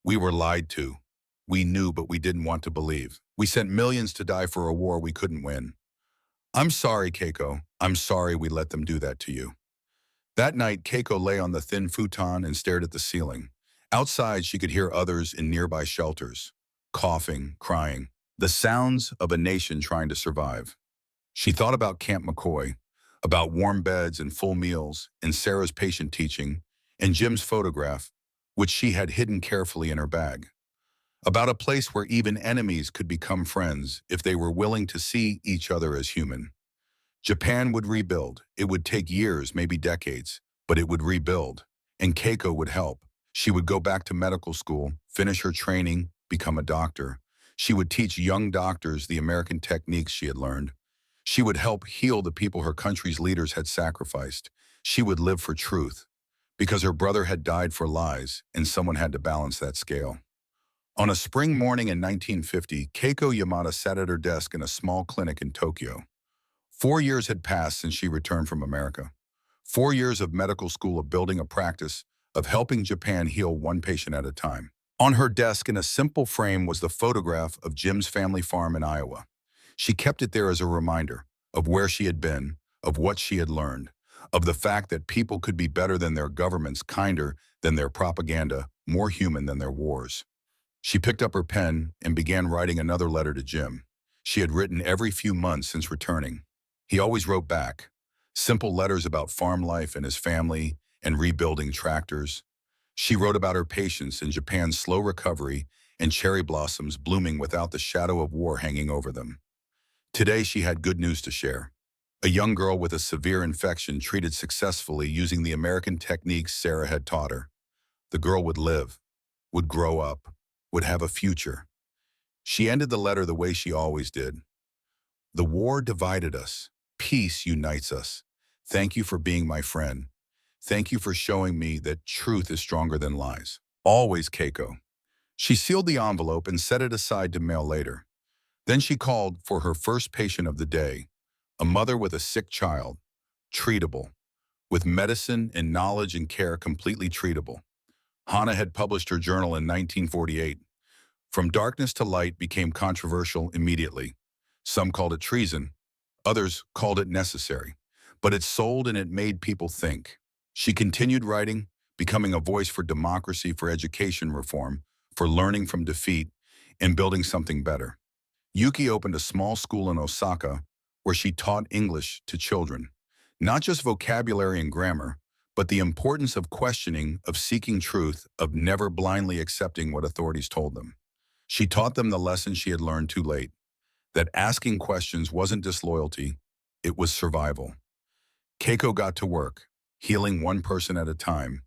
"We were lied to. We knew, but we didn't want to believe. We sent millions to die for a war we couldn't win. I'm sorry, Keiko. I'm sorry we let them do that to you." That night, Keiko lay on the thin futon and stared at the ceiling. Outside, she could hear others in nearby shelters, coughing, crying, the sounds of a nation trying to survive. She thought about Camp McCoy, about warm beds and full meals, and Sarah's patient teaching, and Jim's photograph, which she had hidden carefully in her bag. About a place where even enemies could become friends if they were willing to see each other as human. Japan would rebuild. It would take years, maybe decades, but it would rebuild. And Keiko would help. She would go back to medical school, finish her training, become a doctor. She would teach young doctors the American techniques she had learned. She would help heal the people her country's leaders had sacrificed. She would live for truth, because her brother had died for lies, and someone had to balance that scale. On a spring morning in 1950, Keiko Yamada sat at her desk in a small clinic in Tokyo. 4 years had passed since she returned from America. 4 years of medical school, of building a practice, of helping Japan heal one patient at a time. On her desk in a simple frame was the photograph of Jim's family farm in Iowa. She kept it there as a reminder of where she had been, of what she had learned, of the fact that people could be better than their governments, kinder than their propaganda, more human than their wars. She picked up her pen and began writing another letter to Jim. She had written every few months since returning. He always wrote back, simple letters about farm life and his family and rebuilding tractors. She wrote about her patients in Japan's slow recovery and cherry blossoms blooming without the shadow of war hanging over them. Today she had good news to share. A young girl with a severe infection treated successfully using the American techniques Sarah had taught her. The girl would live, would grow up, would have a future. She ended the letter the way she always did. "The war divided us. Peace unites us. Thank you for being my friend. Thank you for showing me that truth is stronger than lies. Always, Keiko." She sealed the envelope and set it aside to mail later. Then she called for her first patient of the day, a mother with a sick child, treatable, with medicine and knowledge and care completely treatable. Hana had published her journal in 1948. From Darkness to Light became controversial immediately. Some called it treason, others called it necessary. But it sold and it made people think. She continued writing, becoming a voice for democracy, for education reform, for learning from defeat, and building something better. Yuki opened a small school in Osaka where she taught English to children. Not just vocabulary and grammar, but the importance of questioning, of seeking truth, of never blindly accepting what authorities told them. She taught them the lesson she had learned too late, that asking questions wasn't disloyalty, it was survival. Keiko got to work. healing one person at a time,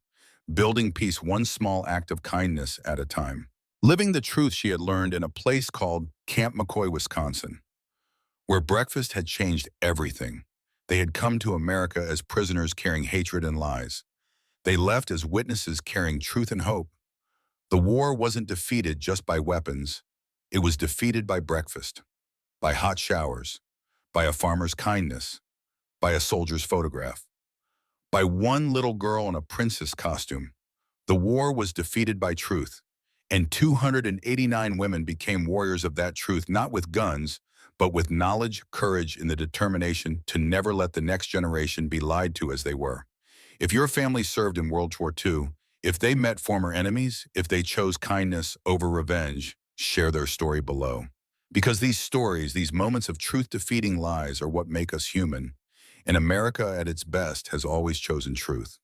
building peace one small act of kindness at a time. Living the truth she had learned in a place called Camp McCoy, Wisconsin, where breakfast had changed everything. They had come to America as prisoners carrying hatred and lies. They left as witnesses carrying truth and hope. The war wasn't defeated just by weapons. It was defeated by breakfast, by hot showers, by a farmer's kindness, by a soldier's photograph, by one little girl in a princess costume. The war was defeated by truth, and 289 women became warriors of that truth, not with guns, but with knowledge, courage, and the determination to never let the next generation be lied to as they were. If your family served in World War II, if they met former enemies, if they chose kindness over revenge, share their story below. Because these stories, these moments of truth defeating lies, are what make us human. And America at its best has always chosen truth.